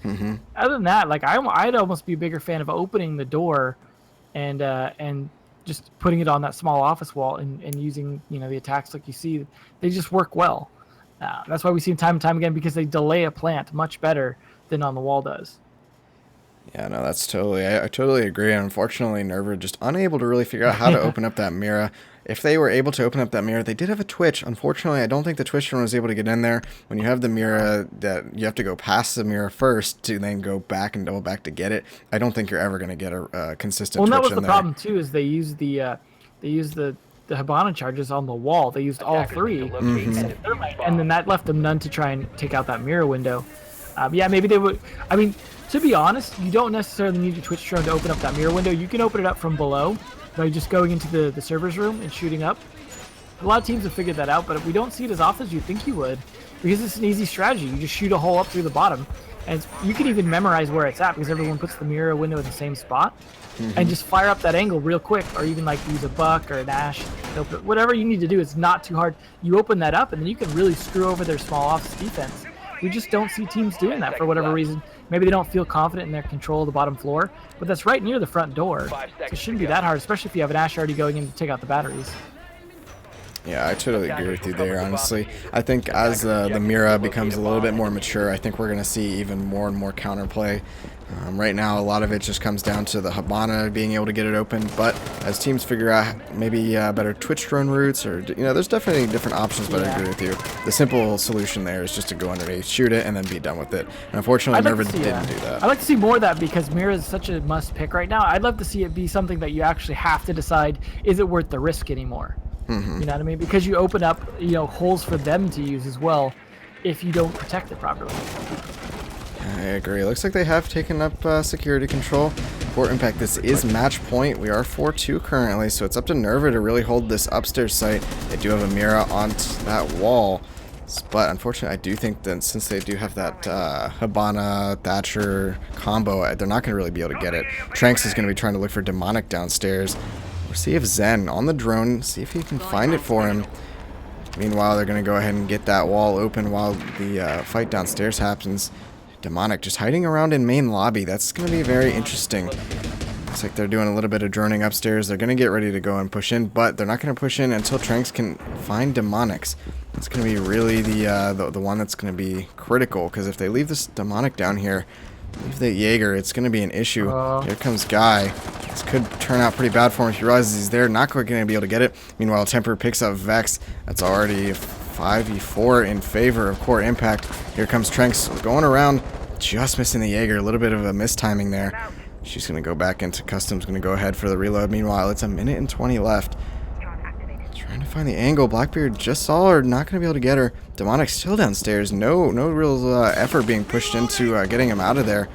Other than that, like I'd almost be a bigger fan of opening the door and just putting it on that small office wall and using, you know, the attacks like you see. They just work well. That's why we see them time and time again, because they delay a plant much better than on the wall does. Yeah, no, that's totally, I totally agree. Unfortunately, NerVa just unable to really figure out how to open up that mirror. If they were able to open up that mirror, they did have a Twitch. Unfortunately, I don't think the Twitch drone was able to get in there. When you have the mirror, that you have to go past the mirror first to then go back and double back to get it. I don't think you're ever going to get a consistent Twitch in there. Well, that was the problem too. Is they use the the Hibana charges on the wall. They used all three, and then that left them none to try and take out that mirror window. Yeah, maybe they would. I mean, to be honest, you don't necessarily need your Twitch drone to open up that mirror window. You can open it up from below by just going into the server's room and shooting up. A lot of teams have figured that out, but we don't see it as often as you think you would, because it's an easy strategy. You just shoot a hole up through the bottom, and you can even memorize where it's at because everyone puts the mirror window in the same spot, and just fire up that angle real quick, or even like use a buck or an ash. Whatever you need to do, it's not too hard. You open that up, and then you can really screw over their small office defense. We just don't see teams doing that for whatever reason. Maybe they don't feel confident in their control of the bottom floor, but that's right near the front door. So it shouldn't be that hard, especially if you have an Ash already going in to take out the batteries. Yeah, I totally agree with you there, honestly. I think as the Mira becomes a little bit more mature, I think we're going to see even more and more counterplay. Right now, a lot of it just comes down to the Hibana being able to get it open, but as teams figure out maybe better Twitch drone routes, or, there's definitely different options, but I agree with you. The simple solution there is just to go underneath, shoot it, and then be done with it. And unfortunately, NerVa didn't do that. I'd like to see more of that because Mira is such a must pick right now. I'd love to see it be something that you actually have to decide, is it worth the risk anymore? You know what I mean? Because you open up, holes for them to use as well if you don't protect it properly. I agree. It looks like they have taken up security control. For Impact, this is match point. We are 4-2 currently, so it's up to NerVa to really hold this upstairs site. They do have a Mira on that wall, but unfortunately, I do think that since they do have that Hibana Thatcher combo, they're not going to really be able to get it. Tranks is going to be trying to look for Demonic downstairs. We'll see if Zen on the drone, see if he can find it for him. Meanwhile, they're going to go ahead and get that wall open while the fight downstairs happens. Demonic just hiding around in main lobby. That's going to be very interesting. Looks like they're doing a little bit of droning upstairs. They're going to get ready to go and push in, but they're not going to push in until Tranks can find Demonics. It's going to be really the one that's going to be critical, because if they leave this Demonic down here, leave the Jaeger, it's going to be an issue. Here comes Guy. This could turn out pretty bad for him if he realizes he's there. Not quite going to be able to get it. Meanwhile, Temper picks up Vex. That's already 5v4 in favor of Core Impact. Here comes Tranks going around, just missing the Jaeger. A little bit of a mistiming there. She's going to go back into Customs, going to go ahead for the reload. Meanwhile, it's 1:20 left. Trying to find the angle. Blackbeard just saw her, not going to be able to get her. Demonic still downstairs. No real effort being pushed into getting him out of there.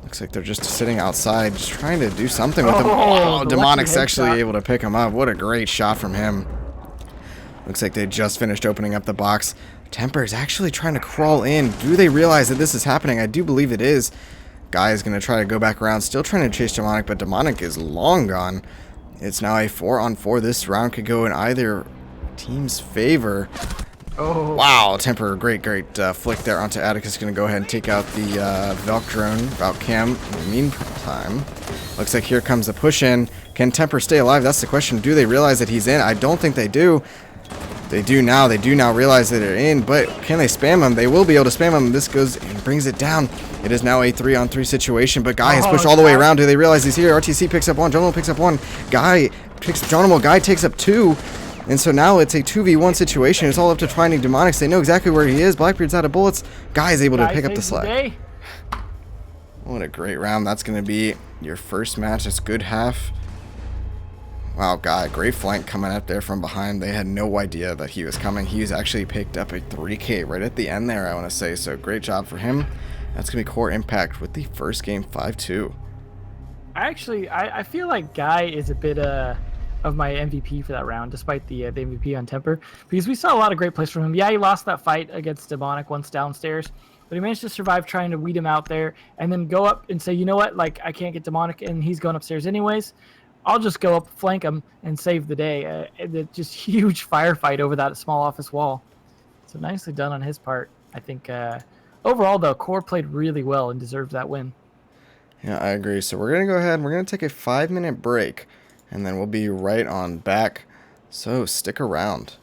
Looks like they're just sitting outside, just trying to do something with him. Oh, Demonic's actually able to pick him up. What a great shot from him. Looks like they just finished opening up the box. Temper's actually trying to crawl in. Do they realize that this is happening? I do believe it is. Guy is going to try to go back around, still trying to chase Demonic, but Demonic is long gone. It's now a 4-on-4. This round could go in either team's favor. Oh. Wow, Temper, great flick there onto Atticus. Going to go ahead and take out the Valk drone, Valk cam. In the meantime, looks like here comes the push in. Can Temper stay alive? That's the question. Do they realize that he's in? I don't think they do. They do now. They do now realize that they're in, but can they spam him? They will be able to spam him. This goes and brings it down. It is now a 3-on-3 situation, but Guy has pushed all the way around. Do they realize he's here? RTC picks up one. Jonimo picks up one. Guy picks Jonimo. Guy takes up two. And so now it's a 2v1 situation. It's all up to finding Demonics. They know exactly where he is. Blackbeard's out of bullets. Guy is able to pick up the slack. What a great round. That's going to be your first match. That's good half. Wow, Guy, great flank coming up there from behind. They had no idea that he was coming. He was actually picked up a 3K right at the end there, I want to say. So great job for him. That's going to be Core Impact with the first game 5-2. I feel like Guy is a bit of my MVP for that round, despite the MVP on Temper, because we saw a lot of great plays from him. Yeah, he lost that fight against Demonic once downstairs, but he managed to survive trying to weed him out there and then go up and say, you know what, like, I can't get Demonic and he's going upstairs anyways. I'll just go up, flank him, and save the day. Just huge firefight over that small office wall. So nicely done on his part. I think overall, though, Core played really well and deserved that win. Yeah, I agree. So we're going to go ahead and we're going to take a 5-minute break, and then we'll be right on back. So stick around.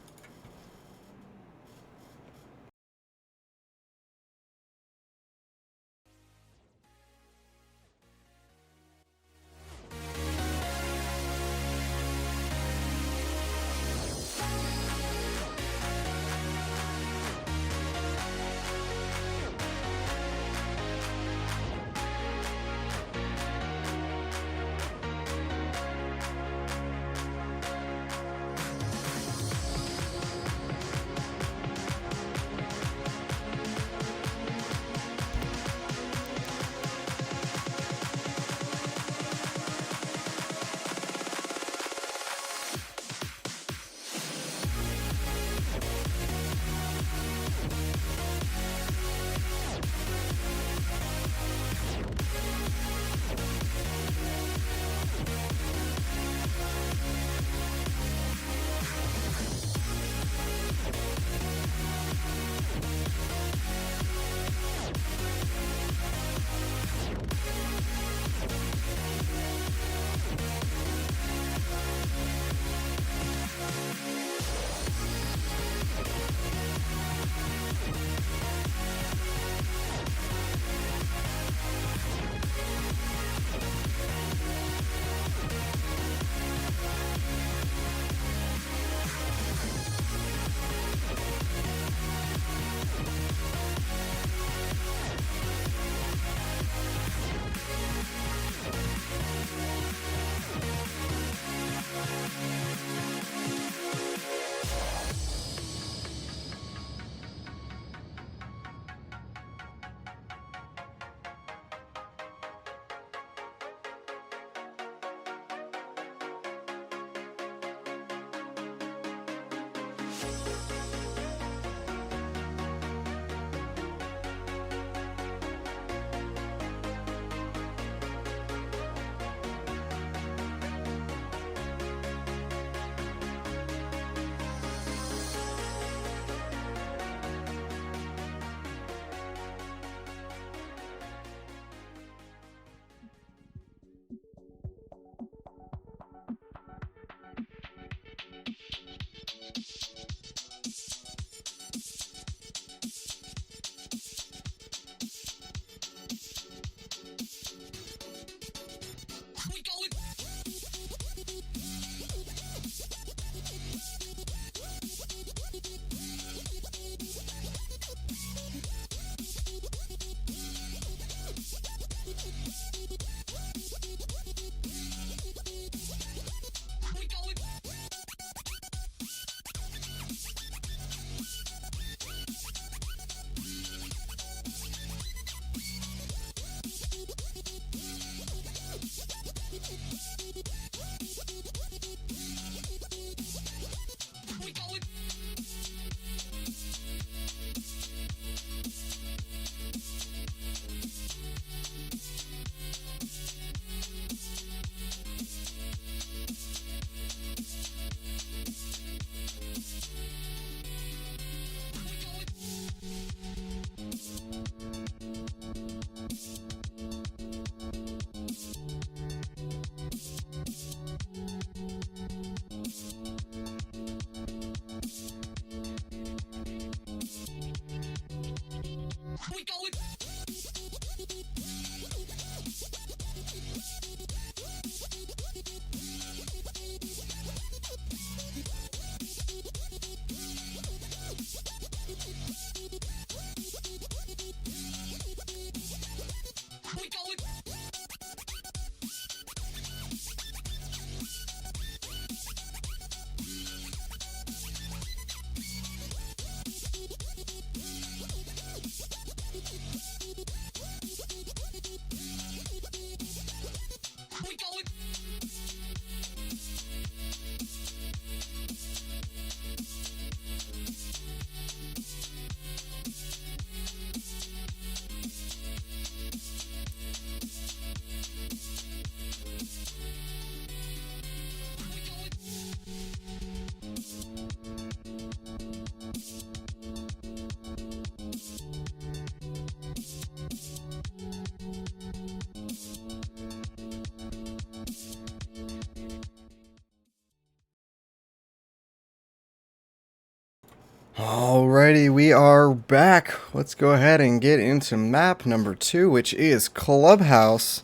Alrighty, we are back. Let's go ahead and get into map number 2, which is Clubhouse.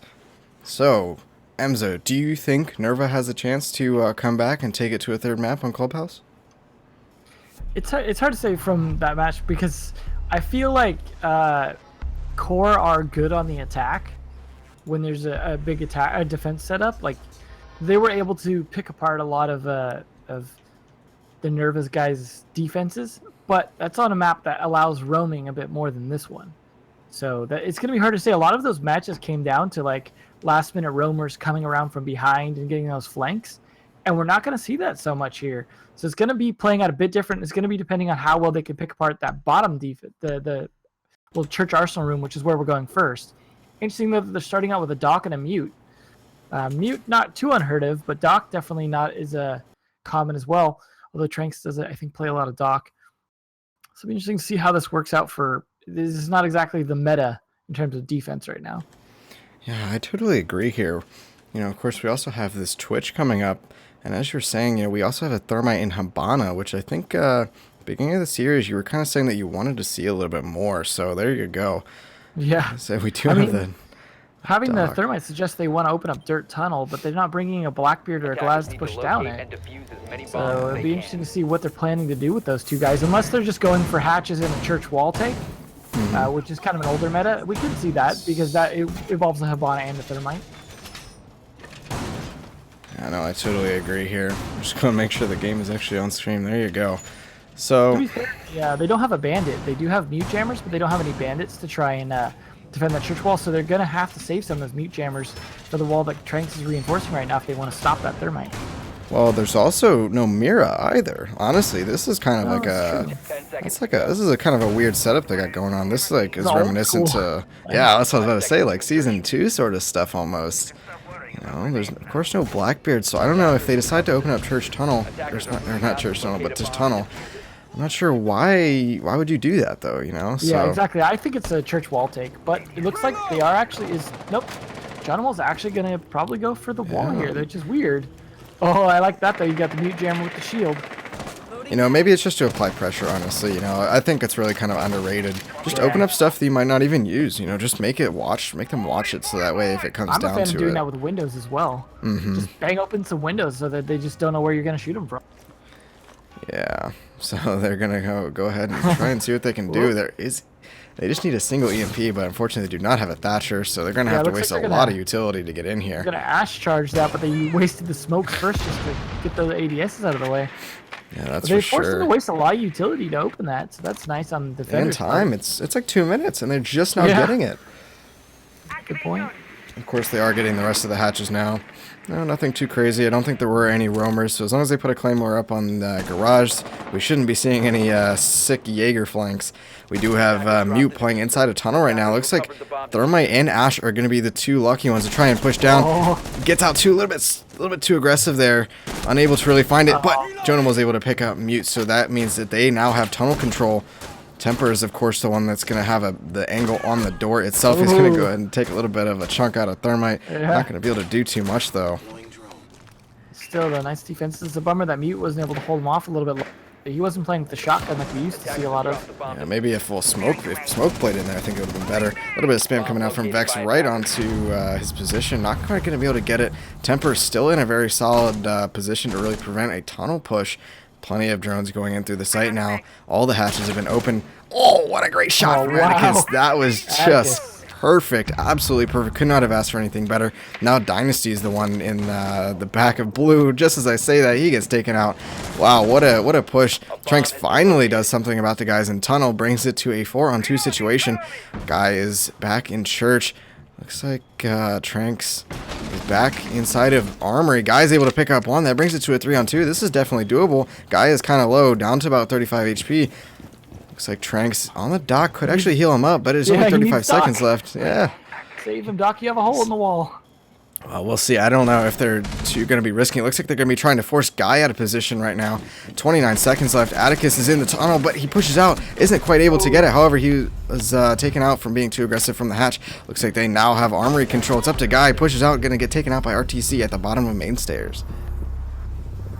So, Emza, do you think NerVa has a chance to come back and take it to a third map on Clubhouse? It's hard to say from that match because I feel like Core are good on the attack when there's a big defense setup. Like they were able to pick apart a lot of the NerVa's guys' defenses, but that's on a map that allows roaming a bit more than this one. So that it's going to be hard to say. A lot of those matches came down to like last minute roamers coming around from behind and getting those flanks, and we're not going to see that so much here. So it's going to be playing out a bit different. It's going to be depending on how well they can pick apart that bottom defense, the Church Arsenal room, which is where we're going first. Interesting that they're starting out with a Doc and a Mute. Mute not too unheard of, but Doc definitely not as common as well. Although Tranks does, I think, play a lot of Doc. So it'll be interesting to see how this works out for. This is not exactly the meta in terms of defense right now. Yeah, I totally agree here. You know, of course, we also have this Twitch coming up. And as you're saying, you know, we also have a Thermite in Habana, which I think beginning of the series, you were kind of saying that you wanted to see a little bit more. So there you go. Yeah. So we do have the having the Thermite suggests they want to open up Dirt Tunnel, but they're not bringing a Blackbeard or a Glass to push down it. So it'll be interesting to see what they're planning to do with those two guys, unless they're just going for hatches and a church wall take, which is kind of an older meta. We could see that because that it involves the Habana and the Thermite. I know, I totally agree here. I'm just going to make sure the game is actually on stream. There you go. So, yeah, they don't have a bandit. They do have mute jammers, but they don't have any bandits to try and defend that church wall. So they're going to have to save some of those mute jammers for the wall that Tranks is reinforcing right now if they want to stop that Thermite. Well, there's also no Mira either. Honestly, this is kind of like this is a kind of a weird setup they got going on. This like is reminiscent to, yeah, that's what I was about to say, like season 2 sort of stuff almost. You know, there's of course no Blackbeard, so I don't know if they decide to open up Church Tunnel. Or not Church Tunnel, but just Tunnel. I'm not sure why. Why would you do that though? You know? So. Yeah, exactly. I think it's a church wall take, but it looks like they are actually nope. John Wall's actually gonna probably go for the wall here, which is weird. Oh, I like that though. You got the mute jammer with the shield. You know, maybe it's just to apply pressure, honestly. You know, I think it's really kind of underrated. Just open up stuff that you might not even use. You know, just make them watch it, so that way if it comes down to it. I'm a fan of doing that with windows as well. Just bang open some windows so that they just don't know where you're gonna shoot them from. Yeah, so they're gonna go ahead and try and see what they can do. They just need a single EMP, but unfortunately they do not have a Thatcher, so they're gonna have to waste a lot of utility to get in here. They're gonna Ash charge that, but they wasted the smokes first just to get the ADSs out of the way. Yeah, that's they for sure. They forced them to waste a lot of utility to open that, so that's nice on the defender's part. And time, it's like 2 minutes, and they're just now getting it. Good point. Of course, they are getting the rest of the hatches now. No, nothing too crazy. I don't think there were any roamers, so as long as they put a Claymore up on the garage, we shouldn't be seeing any sick Jaeger flanks. We do have Mute playing inside a tunnel right now. Looks like Thermite and Ash are going to be the two lucky ones to try and push down. Gets out a little bit too aggressive there. Unable to really find it, but Jonah was able to pick up Mute, so that means that they now have tunnel control. Temper is, of course, the one that's going to have the angle on the door itself. He's going to go ahead and take a little bit of a chunk out of Thermite. Not going to be able to do too much, though. Still, the nice defense. It's a bummer that Mute wasn't able to hold him off a little bit. He wasn't playing with the shotgun like we used to see a lot of. Yeah, maybe if smoke played in there, I think it would have been better. A little bit of spam coming out from Vex right onto his position. Not quite going to be able to get it. Temper still in a very solid position to really prevent a tunnel push. Plenty of drones going in through the site now. All the hatches have been open. Oh, what a great shot from Atticus. That was just perfect. Absolutely perfect. Could not have asked for anything better. Now Dynasty is the one in the back of blue. Just as I say that, he gets taken out. Wow, what a push. Tranks finally does something about the guys in tunnel. Brings it to a 4-on-2 situation. Guy is back in church. Looks like Tranks is back inside of Armory. Guy's able to pick up one. That brings it to a 3-on-2. This is definitely doable. Guy is kind of low, down to about 35 HP. Looks like Tranks on the dock could actually heal him up, but there's only 35 seconds left. Yeah. Save him, Doc. You have a hole in the wall. Well, we'll see. I don't know if they're going to be risking it. Looks like they're going to be trying to force Guy out of position right now. 29 seconds left. Atticus is in the tunnel, but he pushes out. Isn't quite able to get it. However, he was taken out from being too aggressive from the hatch. Looks like they now have Armory control. It's up to Guy. Pushes out. Going to get taken out by RTC at the bottom of main stairs.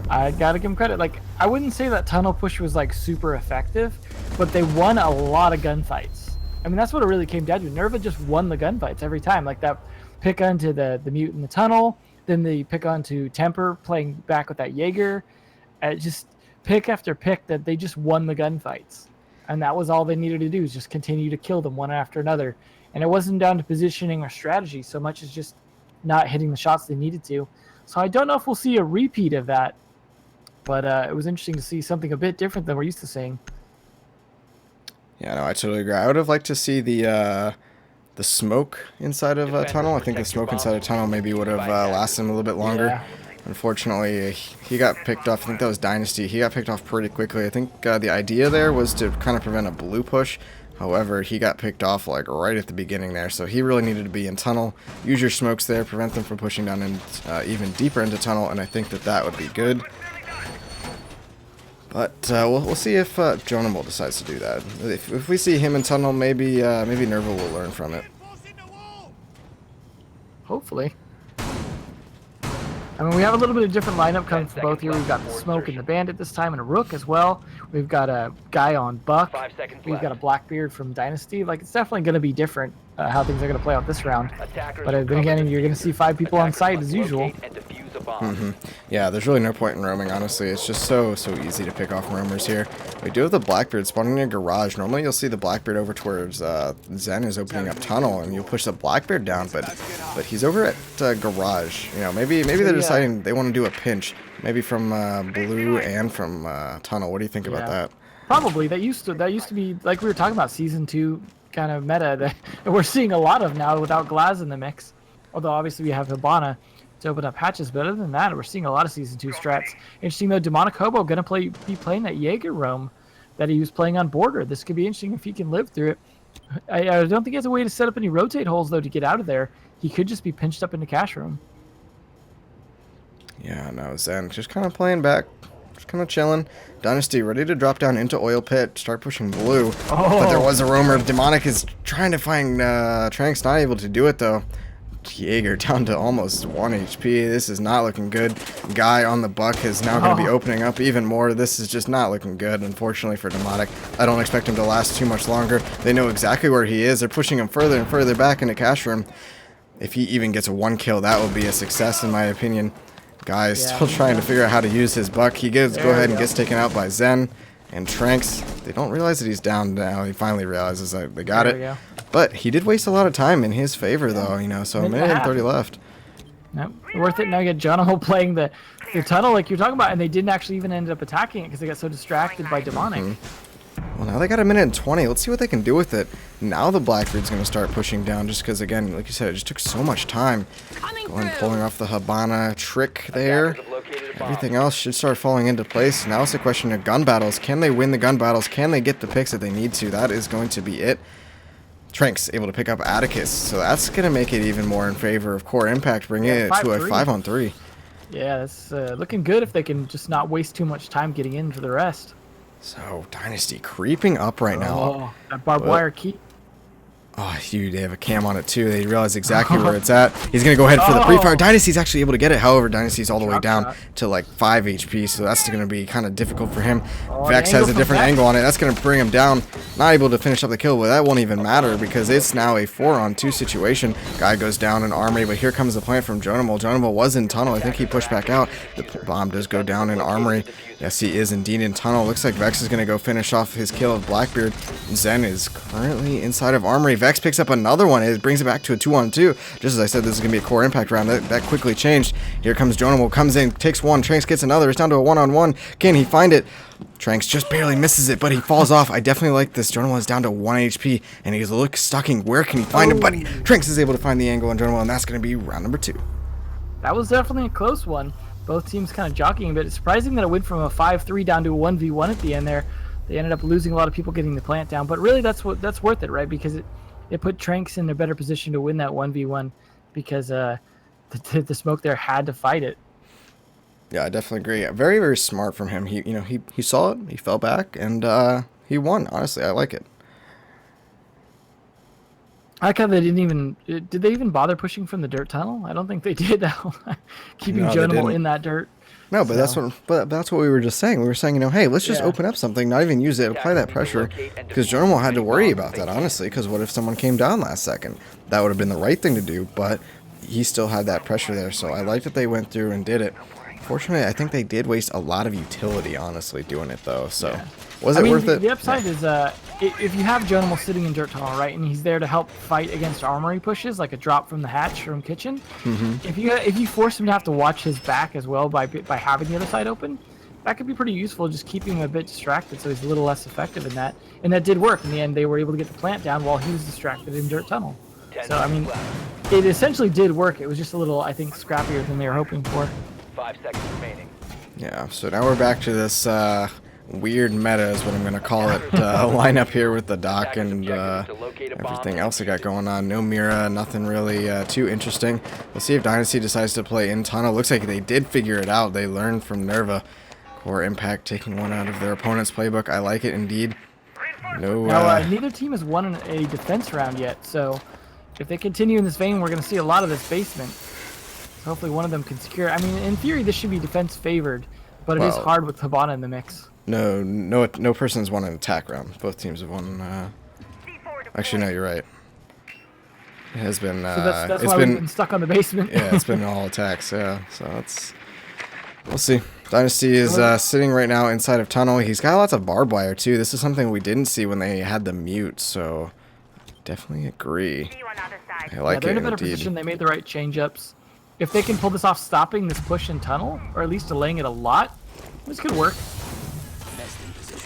I gotta give them credit. Like, I wouldn't say that tunnel push was like super effective, but they won a lot of gunfights. I mean, that's what it really came down to. NerVa just won the gunfights every time. Like that pick onto the mute in the tunnel, then the pick onto Temper playing back with that Jaeger. Just pick after pick that they just won the gunfights. And that was all they needed to do, is just continue to kill them one after another. And it wasn't down to positioning or strategy so much as just not hitting the shots they needed to. So I don't know if we'll see a repeat of that, but it was interesting to see something a bit different than we're used to seeing. Yeah, no, I totally agree. I would have liked to see the smoke inside of a tunnel. I think the smoke inside a tunnel maybe would have lasted him a little bit longer. Yeah. Unfortunately, he got picked off. I think that was Dynasty. He got picked off pretty quickly. I think the idea there was to kind of prevent a blue push. However, he got picked off like right at the beginning there, so he really needed to be in tunnel. Use your smokes there, prevent them from pushing down in, even deeper into tunnel, and I think that would be good. But we'll see if Jonable decides to do that. If we see him in tunnel, maybe NerVa will learn from it. Hopefully. I mean, we have a little bit of different lineup coming from both here. We've got the Smoke and the Bandit this time, and a Rook as well. We've got a guy on Buck. We've got a Blackbeard from Dynasty. Like, it's definitely going to be different how things are going to play out this round. But then again, you're going to see 5 people on site as usual. Yeah, there's really no point in roaming, honestly. It's just so easy to pick off roamers here. We do have the Blackbeard spawning near garage. Normally you'll see the Blackbeard over towards Zen is opening up tunnel, and you'll push the Blackbeard down, but he's over at garage. You know, maybe they're deciding they want to do a pinch, maybe from blue and from tunnel. What do you think about that? Probably. That used to be, like we were talking about, season 2 kind of meta that we're seeing a lot of now without Glaz in the mix. Although obviously we have Hibana to open up hatches, but other than that, we're seeing a lot of season 2 strats. Interesting though, Demonic Hobo gonna be playing that Jaeger roam that he was playing on border. This could be interesting if he can live through it. I don't think he has a way to set up any rotate holes though to get out of there. He could just be pinched up into cash room. Yeah, no, Zen just kind of playing back, just kind of chilling. Dynasty ready to drop down into oil pit, start pushing blue. But there was a roamer. Demonic is trying to find Tranks, not able to do it though. Jaeger down to almost 1 HP. This is not looking good. Guy on the Buck is now going to be opening up even more. This is just not looking good, unfortunately, for Demonic. I don't expect him to last too much longer. They know exactly where he is. They're pushing him further and further back into cash room. If he even gets a 1 kill, that would be a success in my opinion. Guy is still trying to figure out how to use his Buck. He go ahead and gets taken out by Zen and Tranks. They don't realize that he's down now. He finally realizes that they got it. But he did waste a lot of time in his favor, though, you know, so a minute and 30 left. Nope. Worth it. Now you get Jonable playing the tunnel like you're talking about, and they didn't actually even end up attacking it because they got so distracted by Demonic. Well, now they got a minute and 20. Let's see what they can do with it. Now the Blackbeard's going to start pushing down just because, again, like you said, it just took so much time. Pulling off the Hibana trick there. Everything else should start falling into place. Now it's a question of gun battles. Can they win the gun battles? Can they get the picks that they need to? That is going to be it. Tranks able to pick up Atticus, so that's going to make it even more in favor of Core Impact, bringing it to a 5-on-3. Yeah, that's looking good if they can just not waste too much time getting in for the rest. So, Dynasty creeping up right now. That barbed wire key. Oh, dude, they have a cam on it too. They realize exactly where it's at. He's going to go ahead for the pre-fire. Dynasty's actually able to get it. However, Dynasty's all the way down to like 5 HP, so that's going to be kind of difficult for him. Vex has a different angle on it. That's going to bring him down. Not able to finish up the kill, but that won't even matter because it's now a 4-on-2 situation. Guy goes down in armory, but here comes the plant from Jonable. Jonable was in tunnel. I think he pushed back out. The bomb does go down in armory. Yes, he is indeed in tunnel. Looks like Vex is going to go finish off his kill of Blackbeard. Zen is currently inside of armory. Vex picks up another one. It brings it back to a 2-on-2. Just as I said, this is going to be a Core Impact round. That quickly changed. Here comes Jonable. Comes in, takes one. Tranks gets another. It's down to a 1-on-1. Can he find it? Tranks just barely misses it, but he falls off. I definitely like this. Jonable is down to 1 HP, and he's stucking. Where can he find him? But Tranks is able to find the angle on Jonable, and that's going to be round number 2. That was definitely a close one. Both teams kind of jockeying, but it's surprising that it went from a 5-3 down to a 1v1 at the end there. They ended up losing a lot of people getting the plant down, but really that's worth it, right? Because it put Tranks in a better position to win that 1v1 because the smoke there had to fight it. Yeah, I definitely agree. Very, very smart from him. He saw it, he fell back, and he won. Honestly, I like it. I like how they did they even bother pushing from the dirt tunnel? I don't think they did. Keeping Jonable in that dirt. No, but that's what we were just saying. We were saying, hey, let's just Yeah. open up something, not even use it, apply that pressure, because Journal had to worry about that, honestly, because what if someone came down last second? That would have been the right thing to do, but he still had that pressure there, so I like that they went through and did it. Fortunately, I think they did waste a lot of utility, honestly, doing it, though, so was it worth it? The upside is if you have Journal sitting in Dirt Tunnel, right, and he's there to help fight against armory pushes, like a drop from the hatch from kitchen, if you force him to have to watch his back as well by having the other side open, that could be pretty useful, just keeping him a bit distracted so he's a little less effective in that. And that did work. In the end, they were able to get the plant down while he was distracted in Dirt Tunnel. So, I mean, it essentially did work. It was just a little, I think, scrappier than they were hoping for. 5 seconds remaining. Yeah, so now we're back to this weird meta is what I'm going to call it, lineup here with the Doc and everything else they got going on. No Mira, nothing really too interesting. We'll see if Dynasty decides to play in tunnel. Looks like they did figure it out. They learned from NerVa. Core Impact taking one out of their opponent's playbook. I like it indeed. No. Neither team has won a defense round yet, so if they continue in this vein, we're going to see a lot of this basement. So hopefully one of them can secure. I mean, in theory, this should be defense favored, but it is hard with Habana in the mix. No person's won an attack round. Both teams have won. Actually, no, you're right. It has been. So that's why we've been stuck on the basement. Yeah, it's been all attacks. Yeah, so we'll see. Dynasty is sitting right now inside of tunnel. He's got lots of barbed wire too. This is something we didn't see when they had the mute. So definitely agree. I like they're it in a better indeed. position. They made the right change-ups. If they can pull this off, stopping this push in tunnel, or at least delaying it a lot, this could work.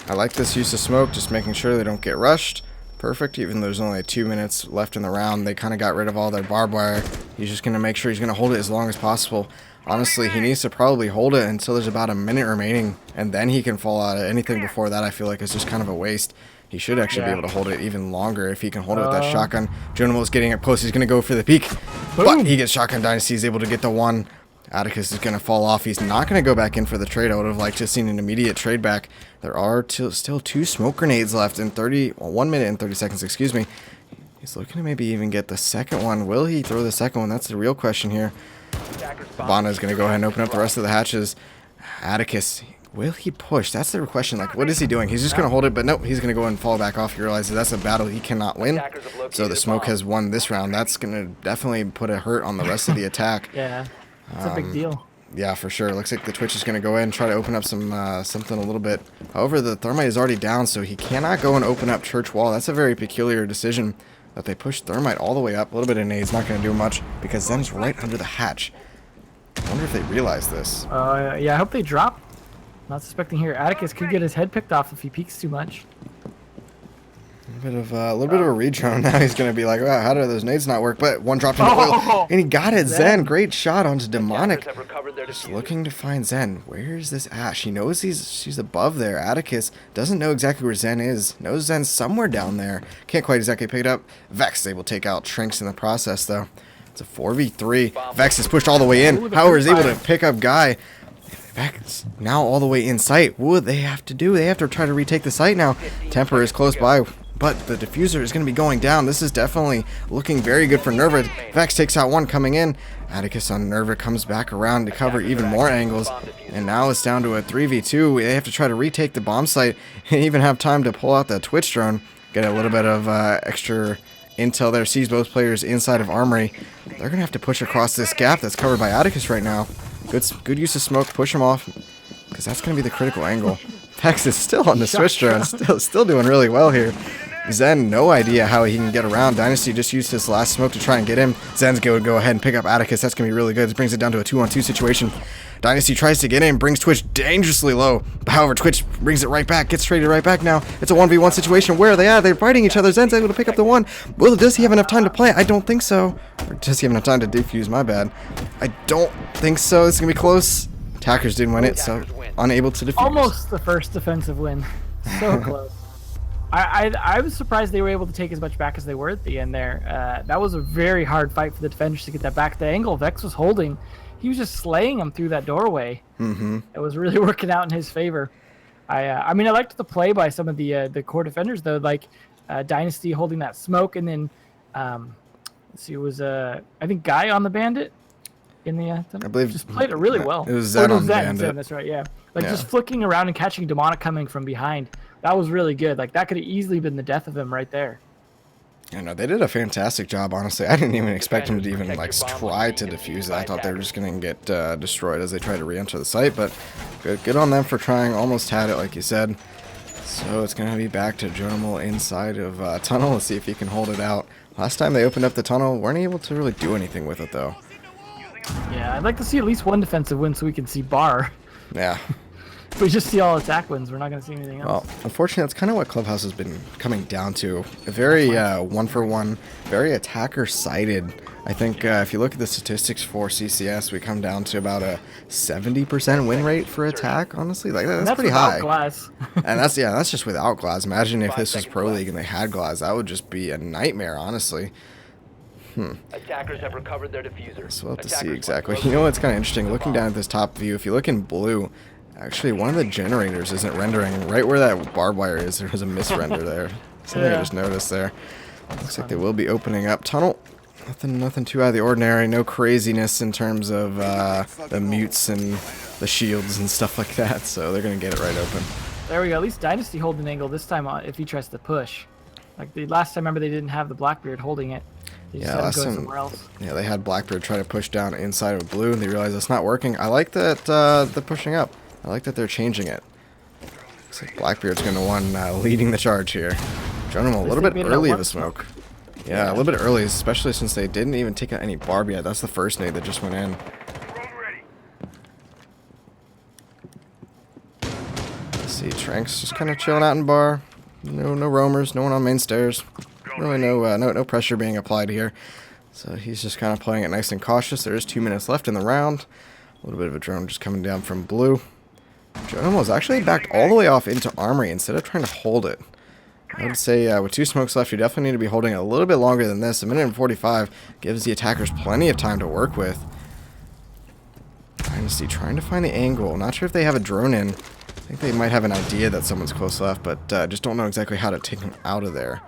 I like this use of smoke, just making sure they don't get rushed. Perfect, even though there's only 2 minutes left in the round. They kind of got rid of all their barbed wire. He's just going to make sure he's going to hold it as long as possible. Honestly, he needs to probably hold it until there's about a minute remaining, and then he can fall out. Anything before that, I feel like, is just kind of a waste. He should actually be able to hold it even longer if he can hold it with that shotgun. Journal is getting it close. He's going to go for the peek, but he gets shotgun. Dynasty is able to get the one. Atticus is going to fall off. He's not going to go back in for the trade. I would have liked to have seen an immediate trade back. There are still 2 smoke grenades left in 1 minute and 30 seconds, excuse me. He's looking to maybe even get the second one. Will he throw the second one? That's the real question here. Habana is going to go ahead and open up the rest of the hatches. Atticus, will he push? That's the question. Like, what is he doing? He's just going to hold it, but nope, he's going to go and fall back off. He realizes that's a battle he cannot win. So the smoke has won this round. That's going to definitely put a hurt on the rest of the attack. Yeah, it's a big deal. Yeah, for sure. Looks like the Twitch is going to go ahead and try to open up some something a little bit. However, the Thermite is already down, so he cannot go and open up Church Wall. That's a very peculiar decision that they pushed Thermite all the way up. A little bit of nade's not going to do much because Zen's right under the hatch. I wonder if they realize this. Yeah, I hope they drop. Not suspecting here. Atticus could get his head picked off if he peeks too much. A little bit of a redrone. Now he's going to be like, wow, how do those nades not work? But one dropped into oil, and he got it. Zen, great shot onto Demonic. Just looking to find Zen. Where is this Ash? He knows she's above there. Atticus doesn't know exactly where Zen is. Knows Zen's somewhere down there. Can't quite exactly pick it up. Vex able to take out Trinks in the process, though. It's a 4v3. Vex is pushed all the way in. Howard is able to pick up Guy. Vex now all the way in sight. What they have to do? They have to try to retake the site now. Temper is close by, but the diffuser is going to be going down. This is definitely looking very good for NerVa. Vex takes out one coming in. Atticus on NerVa comes back around to cover even more angles. And now it's down to a 3v2. They have to try to retake the bomb site and even have time to pull out the Twitch drone. Get a little bit of extra intel there. Sees both players inside of Armory. They're going to have to push across this gap that's covered by Atticus right now. Good use of smoke. Push him off because that's going to be the critical angle. Vex is still on the switch drone. Still doing really well here. Zen, no idea how he can get around. Dynasty just used his last smoke to try and get him. Zen's going to go ahead and pick up Atticus. That's going to be really good. This brings it down to a 2-on-2 situation. Dynasty tries to get in, brings Twitch dangerously low. However, Twitch brings it right back, gets traded right back now. It's a 1v1 situation. Where are they at? They're fighting each other. Zen's able to pick up the one. Well, does he have enough time to play? I don't think so. Or does he have enough time to defuse? My bad. I don't think so. It's going to be close. Attackers didn't win it, so unable to defuse. Almost the first defensive win. So close. I was surprised they were able to take as much back as they were at the end there. That was a very hard fight for the defenders to get that back. The angle Vex was holding, he was just slaying them through that doorway. It was really working out in his favor. I mean, I liked the play by some of the core defenders though, like Dynasty holding that smoke, and then let's see, it was I think Guy on the Bandit. in the I believe just played it really well. It was Zen on the Zen, bandit. that's right, yeah. Like Yeah. just flicking around and catching Demonic coming from behind. That was really good. Like that could have easily been the death of him right there. You know, they did a fantastic job, honestly. I didn't even expect him to even, like, try to defuse it. I thought they were just going to get destroyed as they try to re-enter the site, but good on them for trying. Almost had it, like you said. So it's going to be back to Jonomal inside of tunnel. Let's see if he can hold it out. Last time they opened up the tunnel, weren't able to really do anything with it, though. Yeah, I'd like to see at least one defensive win so we can see Bar. Yeah. If we just see all attack wins, we're not going to see anything else. Well, unfortunately, that's kind of what Clubhouse has been coming down to. A very one-for-one, very attacker-sided. I think if you look at the statistics for CCS, we come down to about a 70% win rate for attack, honestly. Like, that's pretty high. Glass. And that's just without Glass. Imagine if this was Pro League and they had Glass. That would just be a nightmare, honestly. Attackers have recovered their diffuser. So we'll have to see exactly. You know what's kind of interesting? Looking down at this top view, if you look in blue, actually, one of the generators isn't rendering. Right where that barbed wire is, there's a misrender there. Something I just noticed there. Looks like they will be opening up tunnel. Nothing too out of the ordinary. No craziness in terms of the mutes and the shields and stuff like that. So they're going to get it right open. There we go. At least Dynasty holding an angle this time if he tries to push. Like the last time, remember, they didn't have the Blackbeard holding it. They just had him go somewhere else. Yeah, they had Blackbeard try to push down inside of blue, and they realized that's not working. I like that they're pushing up. I like that they're changing it. Looks like Blackbeard's going to one leading the charge here. Jonomal a little bit early of a smoke. Yeah, a little bit early, especially since they didn't even take out any barb yet. That's the first nade that just went in. Let's see, Tranks just kind of chilling out in bar. No roamers, no one on main stairs. Really no pressure being applied here. So he's just kind of playing it nice and cautious. There is 2 minutes left in the round. A little bit of a drone just coming down from blue. Jonomal is actually backed all the way off into Armory instead of trying to hold it. I would say with 2 smokes left, you definitely need to be holding it a little bit longer than this. A minute and 45 gives the attackers plenty of time to work with. Trying to find the angle. Not sure if they have a drone in. I think they might have an idea that someone's close left, but just don't know exactly how to take him out of there.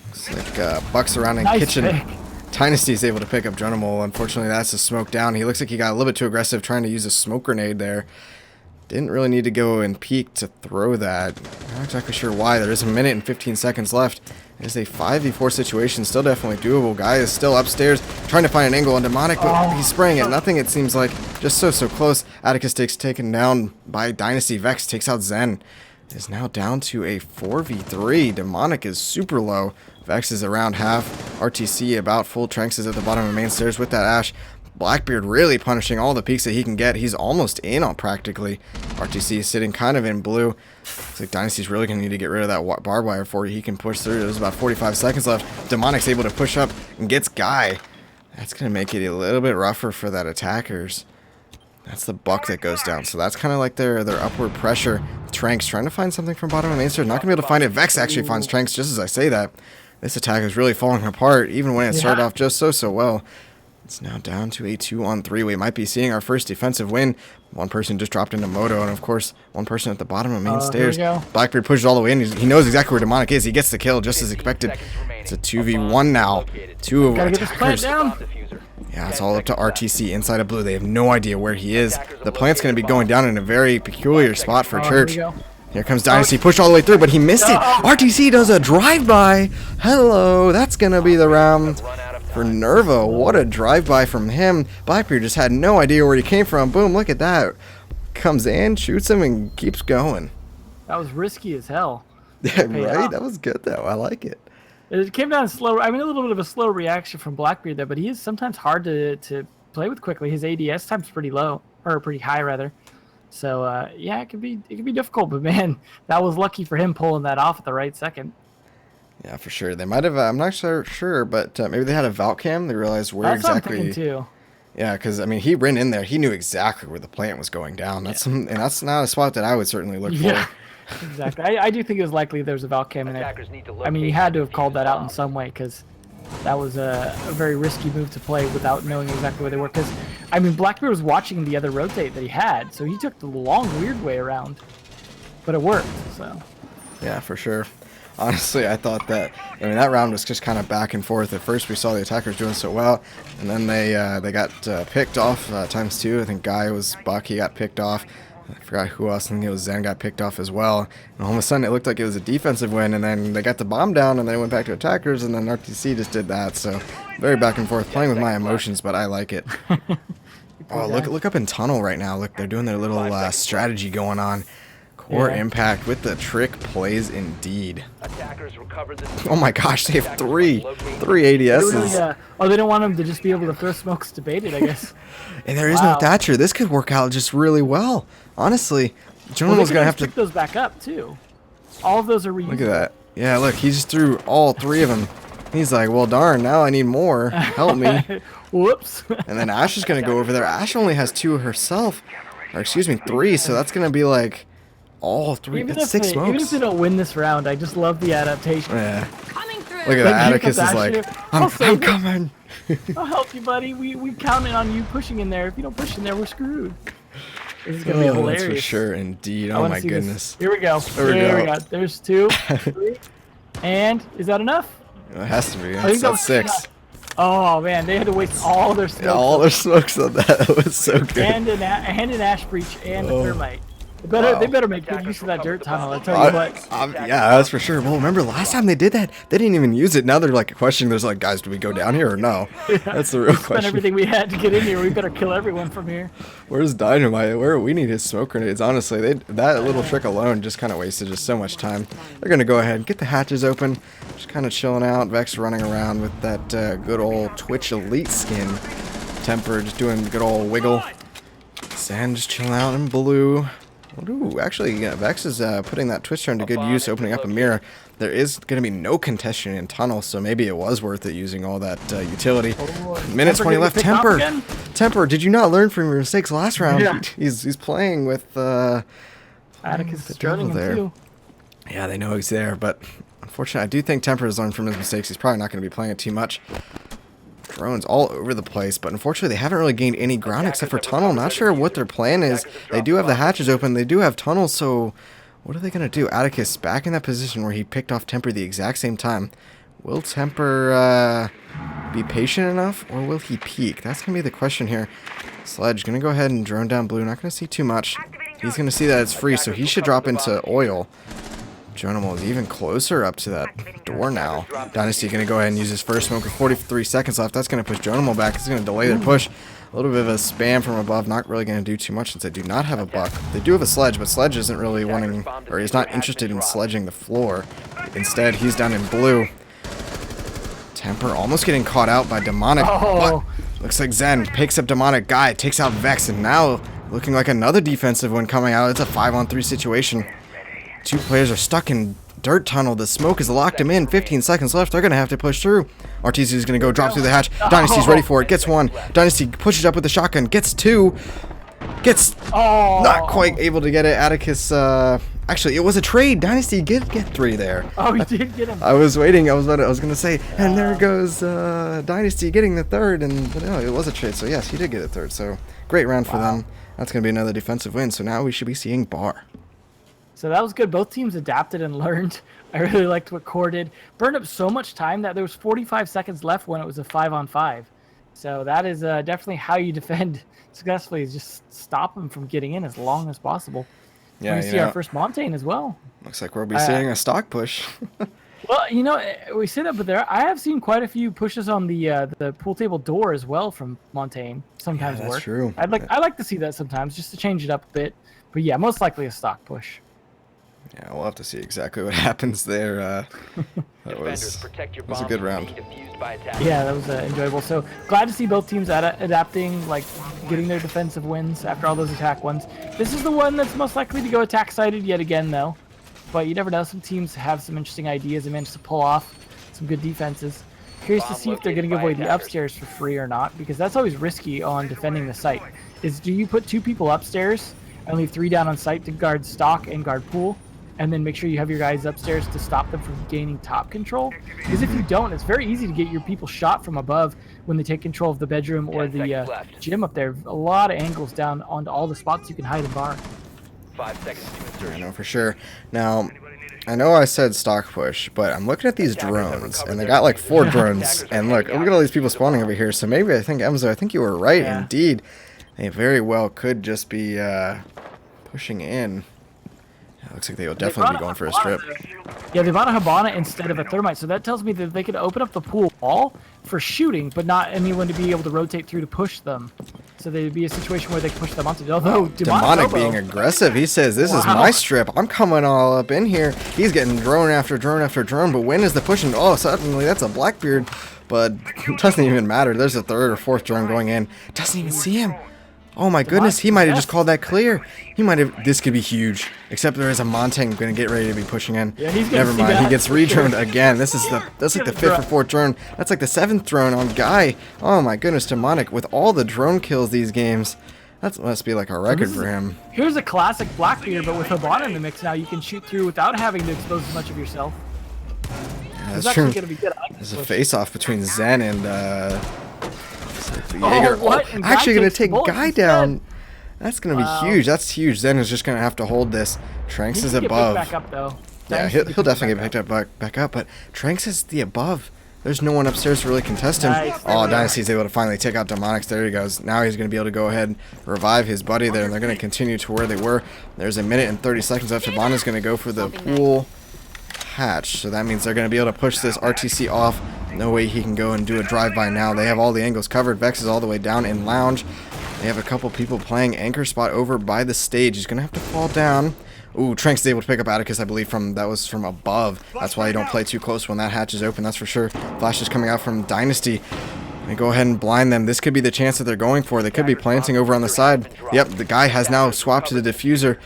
Looks like Buck's around in kitchen. Pick. Dynasty is able to pick up Jonomal. Unfortunately, that's a smoke down. He looks like he got a little bit too aggressive trying to use a smoke grenade there. Didn't really need to go and peek to throw that. Not exactly sure why. There is a minute and 15 seconds left. It is a 5v4 situation. Still definitely doable. Guy is still upstairs trying to find an angle on Demonic, but he's spraying at nothing, it seems like. Just so close. Atticus takes taken down by Dynasty. Vex takes out Zen. It is now down to a 4v3. Demonic is super low. Vex is around half. RTC about full. Tranks is at the bottom of the main stairs with that Ash. Blackbeard really punishing all the peaks that he can get. He's almost in on practically. RTC is sitting kind of in blue. Looks like Dynasty's really going to need to get rid of that barbed wire before he can push through. There's about 45 seconds left. Demonic's able to push up and gets Guy. That's going to make it a little bit rougher for that attackers. That's the buck that goes down. So that's kind of like their upward pressure. Tranks trying to find something from bottom of the main stairs. Not going to be able to find it. Vex actually finds Tranks just as I say that. This attack is really falling apart even when it started off just so well. It's now down to a 2-on-3. We might be seeing our first defensive win. One person just dropped into Moto, and of course, one person at the bottom of main stairs. Blackbeard pushes all the way in. He knows exactly where Demonic is. He gets the kill just as expected. It's a 2v1 now. Two of attackers. Yeah, it's all up to RTC inside of blue. They have no idea where he is. The plant's going to be going down in a very peculiar spot for Church. Here comes Dynasty, pushed all the way through, but he missed it. RTC does a drive-by. Hello, that's going to be the round for NerVa. What a drive-by from him. Blackbeard just had no idea where he came from. Boom, look at that. Comes in, shoots him, and keeps going. That was risky as hell. Yeah, right? That was good, though. I like it. It came down slow. I mean, a little bit of a slow reaction from Blackbeard there, but he is sometimes hard to play with quickly. His ADS time's pretty low, or pretty high, rather. So, yeah, it could be difficult, but man, that was lucky for him pulling that off at the right second. Yeah, for sure. They might have, I'm not sure, but maybe they had a Valk cam. They realized where That's exactly. What I'm thinking too. Yeah, because, I mean, he ran in there. He knew exactly where the plant was going down. And that's not a spot that I would certainly look for. Exactly. I do think it was likely there was a Valk cam in it. I mean, he had to have called that out in some way, because that was a very risky move to play without knowing exactly where they were. Because, I mean, Blackbeard was watching the other rotate that he had, so he took the long, weird way around. But it worked, so. Yeah, for sure. Honestly, I thought that, I mean, that round was just kind of back and forth. At first, we saw the attackers doing so well, and then they got picked off times two. I think Guy was Buck, he got picked off. I forgot who else. I think it was Zen got picked off as well. And all of a sudden, it looked like it was a defensive win, and then they got the bomb down, and they went back to attackers, and then RTC just did that. So, very back and forth, playing with my emotions, but I like it. Oh, look up in tunnel right now. Look, they're doing their little strategy going on. Core impact with the trick plays indeed. Attackers recovered the Oh my gosh, they have three ADSs. Oh, they don't want them to just be able to throw smokes to bait it, I guess. And there is no Thatcher. This could work out just really well. Honestly, Jonah's gonna have to pick those back up too. All of those are reusable. Look at that. Yeah, look, he just threw all three of them. He's like, well, darn, now I need more. Help me. Whoops. And then Ash is gonna go over there. Ash only has two herself, or excuse me, three. So that's gonna be like all three. That's six smokes. Even if they don't win this round, I just love the adaptation. Yeah. Look at that. Atticus is like, I'm coming. I'll help you, buddy. We counted on you pushing in there. If you don't push in there, we're screwed. This is gonna be hilarious. That's for sure, indeed. Oh my goodness. Here we go. There we go. There's 2, 3, and is that enough? It has to be. That's 6. Oh man, they had to waste all their smokes. Yeah, all their smokes on that. That was so good. And an Ash Breach and a Thermite. They better make good use of that dirt tunnel, I'll tell you what. Yeah, that's for sure. Well, remember last time they did that, they didn't even use it. Now they're like questioning. There's like, guys, do we go down here or no? Yeah. That's the real question. Spent everything we had to get in here. We better kill everyone from here. Where's Dynamite? We need his smoke grenades. Honestly, that little trick alone just kind of wasted just so much time. They're gonna go ahead and get the hatches open. Just kind of chilling out. Vex running around with that good old Twitch Elite skin. Temper just doing the good old wiggle. Sand just chilling out in blue. Ooh, actually, Vex is putting that Twitch turn to good use, opening up a mirror. There is going to be no contention in tunnel, so maybe it was worth it using all that utility. Minute 20 left. Temper, did you not learn from your mistakes last round? Yeah. He's playing with Atticus is joining him too. Yeah, they know he's there, but unfortunately, I do think Temper has learned from his mistakes. He's probably not going to be playing it too much. Drones all over the place, but unfortunately they haven't really gained any ground except for tunnel. Not sure what their plan is. They do have the hatches open. They do have tunnels, so what are they going to do? Atticus back in that position where he picked off Temper the exact same time. Will Temper be patient enough, or will he peek? That's going to be the question here. Sledge going to go ahead and drone down blue. Not going to see too much. He's going to see that it's free, so he should drop into oil. Jonimal is even closer up to that door now. Dynasty going to go ahead and use his first smoke with 43 seconds left. That's going to push Jonimal back. It's going to delay their push. A little bit of a spam from above. Not really going to do too much since they do not have a buck. They do have a sledge, but Sledge isn't really wanting, or he's not interested in sledging the floor. Instead, he's down in blue. Temper almost getting caught out by Demonic. But looks like Zen picks up Demonic Guy, takes out Vex, and now looking like another defensive one coming out. It's a 5-on-3 situation. Two players are stuck in dirt tunnel. The smoke has locked him in. 15 seconds left. They're going to have to push through. RTZ is going to go drop through the hatch. Dynasty's ready for it. Gets one. Dynasty pushes up with the shotgun. Gets two. Gets not quite able to get it. Atticus, actually, it was a trade. Dynasty get 3 there. Oh, he did get him. I was waiting. I was going to say, and there goes Dynasty getting the third. But no, it was a trade. So, yes, he did get a third. So, great round for them. That's going to be another defensive win. So, now we should be seeing Bar. So that was good. Both teams adapted and learned. I really liked what Core did. Burned up so much time that there was 45 seconds left when it was a 5-on-5. So that is definitely how you defend successfully, is just stop them from getting in as long as possible. Yeah, we see our first Montaigne as well. Looks like we'll be seeing a stock push. Well, we say that, but I have seen quite a few pushes on the pool table door as well from Montaigne. Sometimes that's work. True. I like to see that sometimes just to change it up a bit. But yeah, most likely a stock push. Yeah, we'll have to see exactly what happens there. That was a good round. Yeah, that was enjoyable. So glad to see both teams adapting, like getting their defensive wins after all those attack ones. This is the one that's most likely to go attack-sided yet again, though. But you never know. Some teams have some interesting ideas and manage to pull off some good defenses. Curious to see if they're going to give away the upstairs for free or not, because that's always risky on defending the site. Do you put 2 people upstairs and leave 3 down on site to guard stock and guard pool? And then make sure you have your guys upstairs to stop them from gaining top control. Because if you don't, it's very easy to get your people shot from above when they take control of the bedroom or the gym up there. A lot of angles down onto all the spots you can hide and bar. 5 seconds to insert. I know for sure. Now, I know I said stock push, but I'm looking at these drones, and they got like 4 drones. And look at all these people spawning over here. So maybe I think, Emzo, I think you were right. Yeah. Indeed, they very well could just be pushing in. It looks like they will definitely be going for a strip. Yeah, they bought a Habana instead of a thermite, so that tells me that they could open up the pool wall for shooting, but not anyone to be able to rotate through to push them. So there'd be a situation where they could push them onto. Although Demonic being aggressive, he says, "This is my strip. I'm coming all up in here." He's getting drone after drone after drone, but when is the pushing? Oh, suddenly that's a Blackbeard, but it doesn't even matter. There's a 3rd or 4th drone going in. Doesn't even see him. Oh my goodness, he might have just called that clear. He might have. This could be huge. Except there is a Montang going to get ready to be pushing in. Yeah, he's Never mind. He gets redroned again. That's like the 5th or 4th drone. That's like the 7th drone on Guy. Oh my goodness, Demonic with all the drone kills these games. That must be like a record for him. Here's a classic Blackbeard, but with Habana in the mix now, you can shoot through without having to expose as much of yourself. Yeah, that's true. There's a face-off between Zen and Jaeger. What? Oh, actually going to take Guy down. That's going to be huge. That's huge. Zen is just going to have to hold this. Tranks is above. Back up, though. Yeah, he'll definitely get picked up back up, but Tranks is the above. There's no one upstairs to really contest him. Nice. Oh, Dynasty's able to finally take out Demonics. There he goes. Now he's going to be able to go ahead and revive his buddy there, and they're going to continue to where they were. There's a minute and 30 seconds left. Habana's going to go for the pool hatch, so that means they're going to be able to push this RTC off. No way he can go and do a drive-by now. They have all the angles covered. Vex is all the way down in lounge. They have a couple people playing anchor spot over by the stage. He's going to have to fall down. Ooh, Tranks is able to pick up Atticus, I believe, that was from above. That's why you don't play too close when that hatch is open, that's for sure. Flash is coming out from Dynasty. And go ahead and blind them. This could be the chance that they're going for. They could be planting over on the side. Yep, the guy has now swapped to the diffuser.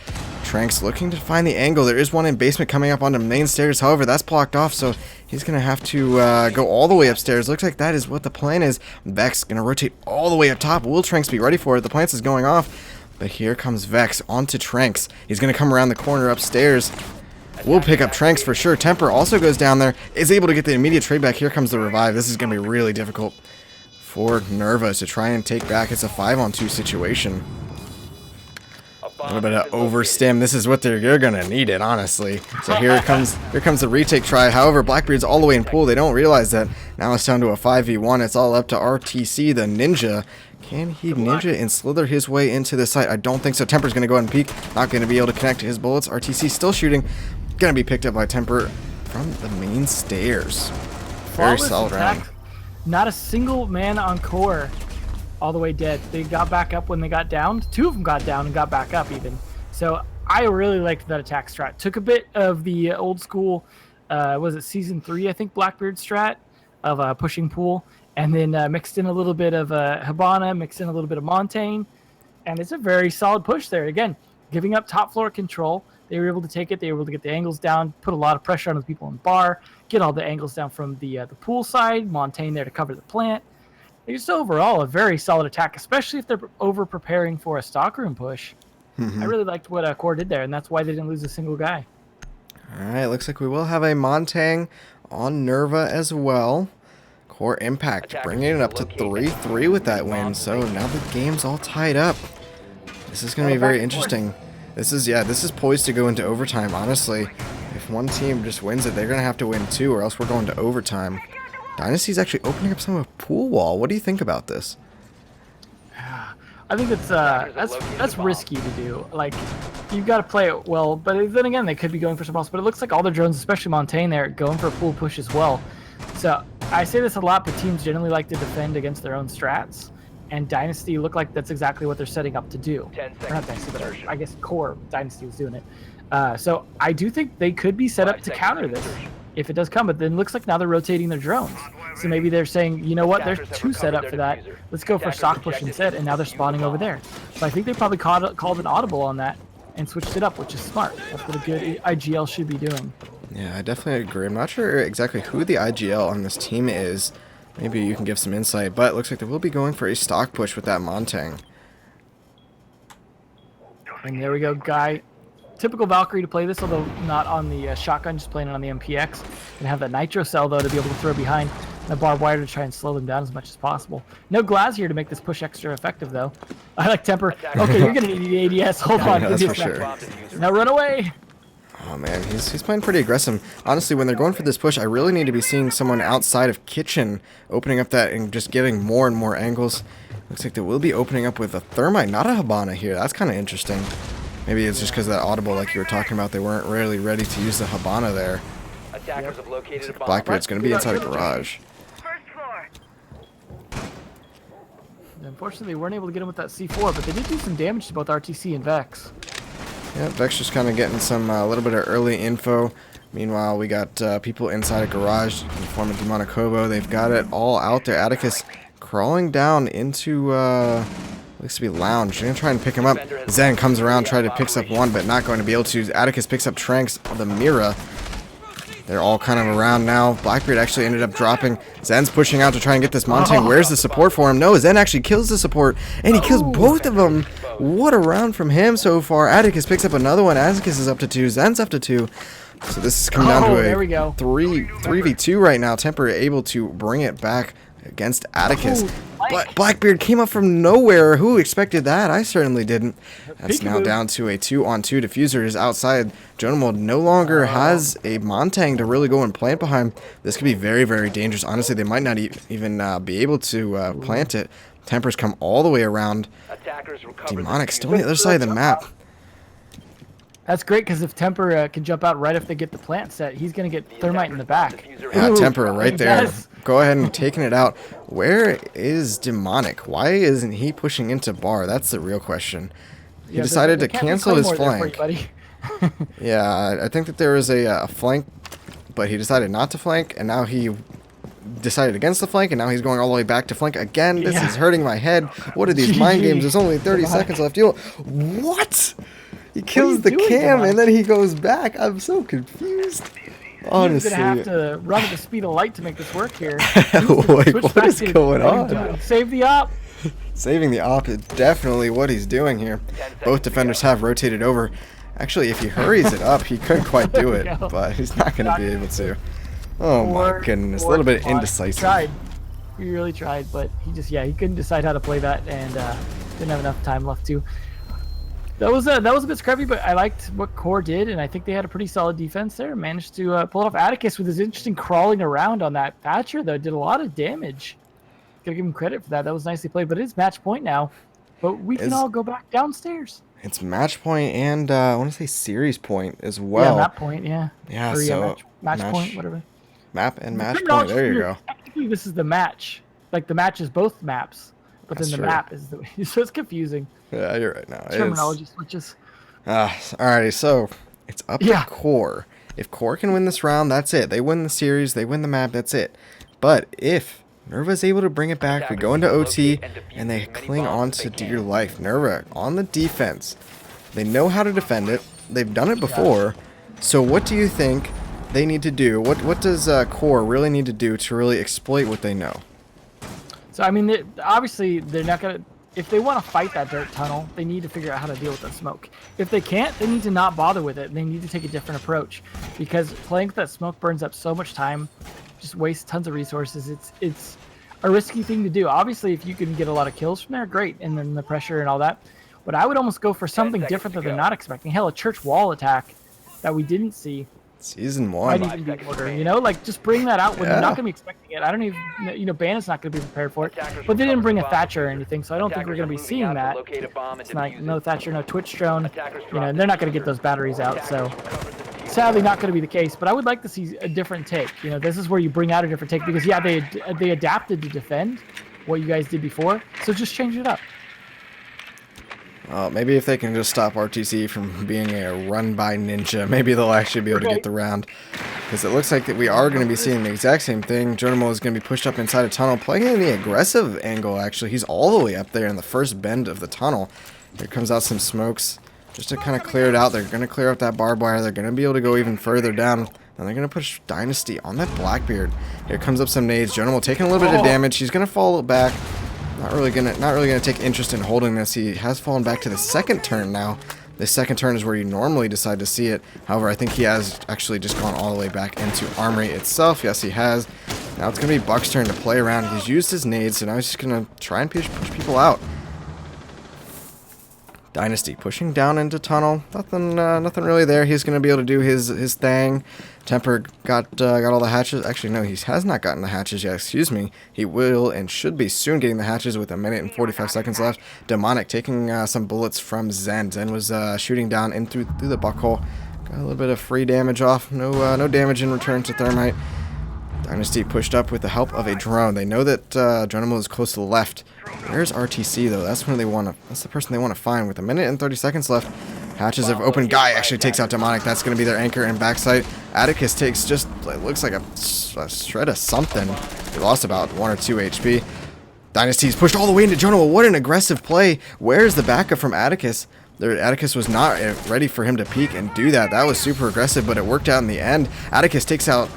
Tranks looking to find the angle. There is one in basement coming up onto main stairs. However, that's blocked off, so he's going to have to go all the way upstairs. Looks like that is what the plan is. Vex going to rotate all the way up top. Will Tranks be ready for it? The plants is going off. But here comes Vex onto Tranks. He's going to come around the corner upstairs. We'll pick up Tranks for sure. Temper also goes down there. Is able to get the immediate trade back. Here comes the revive. This is going to be really difficult for NerVa to try and take back. It's a 5-on-2 situation. A little bit of overstim. This is what you're gonna need it, honestly. So here comes the retake try. However, Blackbeard's all the way in pool. They don't realize that. Now it's down to a 5v1. It's all up to RTC, the ninja. Can he ninja and slither his way into the site? I don't think so. Temper's gonna go ahead and peek. Not gonna be able to connect to his bullets. RTC still shooting. Gonna be picked up by Temper from the main stairs. Very solid round. Not a single man on core. All the way dead. They got back up when they got downed. 2 of them got down and got back up even. So I really liked that attack strat. Took a bit of the old school, was it season 3, I think, Blackbeard strat of pushing pool, and then mixed in a little bit of Habana, mixed in a little bit of Montaigne, and it's a very solid push there. Again, giving up top floor control. They were able to take it. They were able to get the angles down, put a lot of pressure on the people in bar, get all the angles down from the pool side. Montaigne there to cover the plant. It's overall a very solid attack, especially if they're over preparing for a stockroom push. I really liked what Core did there, and that's why they didn't lose a single guy. All right, looks like we will have a Montang on NerVa as well. Core Impact bringing it up to 3-3 with that win, so now the game's all tied up. This is going to be very interesting. This is poised to go into overtime, honestly. If one team just wins it, they're going to have to win 2, or else we're going to overtime. Dynasty's actually opening up some of a pool wall. What do you think about this? I think that's risky to do. Like, you've got to play it well, but then again, they could be going for something else. But it looks like all their drones, especially Montaigne there, going for a pool push as well. So I say this a lot, but teams generally like to defend against their own strats. And Dynasty look like that's exactly what they're setting up to do. Or not Dynasty, but I guess Core Dynasty was doing it. So I do think they could be set up to counter this if it does come, but then it looks like now they're rotating their drones. So maybe they're saying, you know what, there's 2 set up for that. Let's go for stock push instead, and now they're spawning over there. So I think they probably called an audible on that and switched it up, which is smart. That's what a good IGL should be doing. Yeah, I definitely agree. I'm not sure exactly who the IGL on this team is. Maybe you can give some insight, but it looks like they will be going for a stock push with that Montang. And there we go, Guy. Typical Valkyrie to play this, although not on the shotgun, just playing it on the MPX. And have that nitro cell, though, to be able to throw behind the barbed wire to try and slow them down as much as possible. No Glaz here to make this push extra effective, though. I like Temper. Okay, you're going to need the ADS. Hold on. That's for sure. Now run away. Oh man, he's playing pretty aggressive. Honestly, when they're going for this push, I really need to be seeing someone outside of kitchen, opening up that and just getting more and more angles. Looks like they will be opening up with a thermite, not a Habana here. That's kind of interesting. Maybe it's just because of that audible, like you were talking about, they weren't really ready to use the Habana there. Attackers have located a bomb. Blackbeard's going to be inside a garage. Unfortunately, they weren't able to get him with that C4, but they did do some damage to both RTC and Vex. Yeah, Vex just kind of getting some a little bit of early info. Meanwhile, we got people inside a garage in the form of Demonic Hobo. They've got it all out there. Atticus crawling down into looks to be lounge. They're gonna try and pick him up. Zen comes around, try to picks up one, but not going to be able to. Atticus picks up Tranks, the Mira. They're all kind of around now. Blackbeard actually ended up dropping. Zen's pushing out to try and get this Montang. Where's the support for him? No, Zen actually kills the support, and he kills both of them. What a round from him so far. Atticus picks up another one. Atticus is up to 2. Zen's up to 2. So this is coming down to a 3v2 right now. Temper able to bring it back against Atticus. But Blackbeard came up from nowhere. Who expected that? I certainly didn't. That's now down to a 2-on-2. Diffuser is outside. Jonamold no longer has a Montang to really go and plant behind. This could be very, very dangerous. Honestly, they might not even be able to plant it. Temper's come all the way around. Demonic still on the other side of the map. That's great, because if Temper can jump out right if they get the plant set, he's going to get Thermite in the back. Yeah, Temper right there. Go ahead and taking it out. Where is Demonic? Why isn't he pushing into bar? That's the real question. He decided to cancel his flank. Yeah, I think that there was a flank, but he decided not to flank, and now he decided against the flank, and now he's going all the way back to flank again. This is hurting my head. What are these mind games? There's only 30 seconds left. What? He kills the cam and then he goes back. I'm so confused. Honestly. He's going to have to run at the speed of light to make this work here. Wait, what is going on? Save the op. Saving the op is definitely what he's doing here. Both defenders have rotated over. Actually, if he hurries it up, he could quite do it, but he's not going to be able to. Oh my goodness, a little bit indecisive. Tried. He really tried, but he couldn't decide how to play that, and didn't have enough time left to. That was a bit scrappy, but I liked what Core did, and I think they had a pretty solid defense there. Managed to pull it off. Atticus with his interesting crawling around on that Thatcher, though, did a lot of damage. Gotta give him credit for that. That was nicely played, but it is match point now. But we can all go back downstairs. It's match point and I want to say series point as well. Yeah, map point, yeah. Yeah, or, so match point, whatever. Map and match point. There you go. Technically, this is the match. Like the match is both maps, but then the map is the. So it's confusing. Yeah, you're right now. Terminology switches. Alrighty, so it's up to Core. If Core can win this round, that's it. They win the series, they win the map, that's it. But if NerVa's able to bring it back, we go into OT, and they cling on to dear life. NerVa on the defense. They know how to defend it. They've done it before. So what do you think they need to do? What does Core really need to do to really exploit what they know? So, I mean, obviously, they're not going to... If they want to fight that dirt tunnel, they need to figure out how to deal with that smoke. If they can't, they need to not bother with it. They need to take a different approach. Because playing with that smoke burns up so much time, just wastes tons of resources. It's a risky thing to do. Obviously, if you can get a lot of kills from there, great. And then the pressure and all that. But I would almost go for something different that they're not expecting. Hell, a church wall attack that we didn't see. Season 1. Might even be order, you know? Like, just bring that out when they're not going to be expecting it. I don't even... You know, Bandit's not going to be prepared for it. But they didn't bring a Thatcher or anything, so I don't think we're going to be seeing that. It's like, no Thatcher, no Twitch drone. You know, and they're not going to get those batteries out, so... Sadly, not going to be the case, but I would like to see a different take. You know, this is where you bring out a different take, because, yeah, they adapted to defend what you guys did before, so just change it up. Maybe if they can just stop RTC from being a run-by ninja, maybe they'll actually be able to get the round. Because it looks like that we are going to be seeing the exact same thing. Jonomo is going to be pushed up inside a tunnel, playing in the aggressive angle, actually. He's all the way up there in the first bend of the tunnel. Here comes out some smokes just to kind of clear it out. They're going to clear up that barbed wire. They're going to be able to go even further down. And they're going to push Dynasty on that Blackbeard. Here comes up some nades. Jonomo taking a little bit of damage. He's going to fall back. Not really gonna take interest in holding this. He has fallen back to the second turn now. The second turn is where you normally decide to see it. However, I think he has actually just gone all the way back into Armory itself. Yes, he has. Now it's gonna be Buck's turn to play around. He's used his nades, so now he's just gonna try and push people out. Dynasty pushing down into tunnel. Nothing really there. He's going to be able to do his thing. Temper got all the hatches. Actually, no, he has not gotten the hatches yet. Excuse me. He will and should be soon getting the hatches with 1 minute and 45 seconds left. Demonic taking some bullets from Zen. Zen was shooting down in through the buckhole. Got a little bit of free damage off. No damage in return to Thermite. Dynasty pushed up with the help of a drone. They know that Adrenal is close to the left. Where's RTC though? That's when they want to. That's the person they want to find. With 1 minute and 30 seconds left, hatches have opened. Guy actually takes out Demonic. That's going to be their anchor and backside. Atticus takes just it looks like a shred of something. He lost about 1 or 2 HP. Dynasty's pushed all the way into Adrenal. What an aggressive play! Where's the backup from Atticus? Atticus was not ready for him to peek and do that. That was super aggressive, but it worked out in the end. Atticus takes out.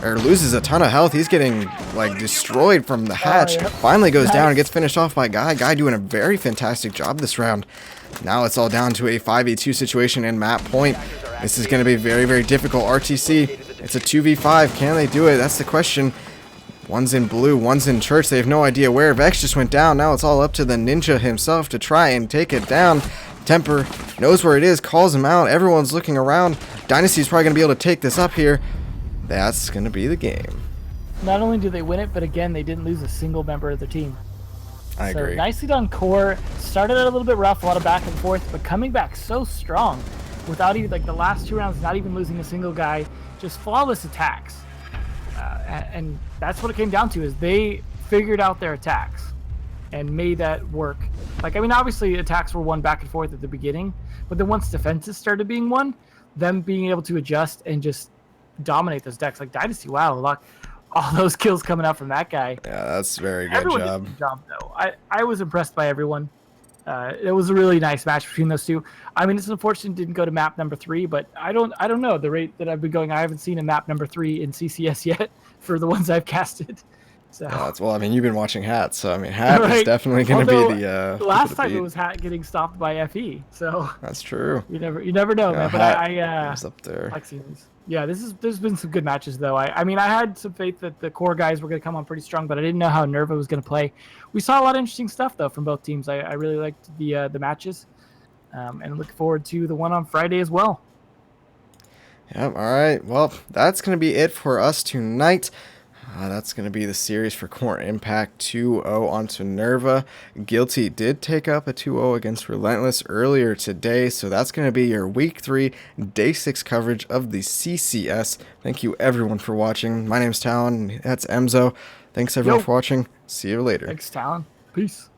Or loses a ton of health. He's getting like destroyed from the hatch. Finally goes down and gets finished off by Guy. Guy doing a very fantastic job this round. Now it's all down to a 5v2 situation in map point. This is going to be very, very difficult. RTC, it's a 2v5. Can they do it? That's the question. One's in blue, one's in church. They have no idea where. Vex just went down. Now it's all up to the ninja himself to try and take it down. Temper knows where it is, calls him out. Everyone's looking around. Dynasty's probably going to be able to take this up here. That's going to be the game. Not only do they win it, but again, they didn't lose a single member of their team. I agree. Nicely done, Core. Started out a little bit rough, a lot of back and forth, but coming back so strong without even, like the last 2 rounds, not even losing a single guy, just flawless attacks. And that's what it came down to, is they figured out their attacks and made that work. Like, I mean, obviously attacks were won back and forth at the beginning, but then once defenses started being won, them being able to adjust and just dominate those decks. Like Dynasty, wow, look, all those kills coming out from that guy. Yeah, that's a very good Everyone job. did a good job though. I was impressed by everyone. It was a really nice match between those two. I mean, it's unfortunate it didn't go to map number 3, but I don't know the rate that I've been going. I haven't seen a map number 3 in CCS yet for the ones I've casted. So Well, I mean, you've been watching Hat, so I mean, Hat is definitely going to be the last time it was Hat getting stopped by FE. So that's true. You never know, man. But I was up there. like seeing these. Yeah, there's been some good matches though. I mean, I had some faith that the core guys were going to come on pretty strong, but I didn't know how NerVa was going to play. We saw a lot of interesting stuff though from both teams. I really liked the matches, and look forward to the one on Friday as well. Yep. All right. Well, that's going to be it for us tonight. That's going to be the series for Core Impact 2-0 onto NerVa. Guilty did take up a 2-0 against Relentless earlier today, so that's going to be your Week 3, Day 6 coverage of the CCS. Thank you, everyone, for watching. My name's Talon, and that's Emzo. Thanks, everyone, for watching. See you later. Thanks, Talon. Peace.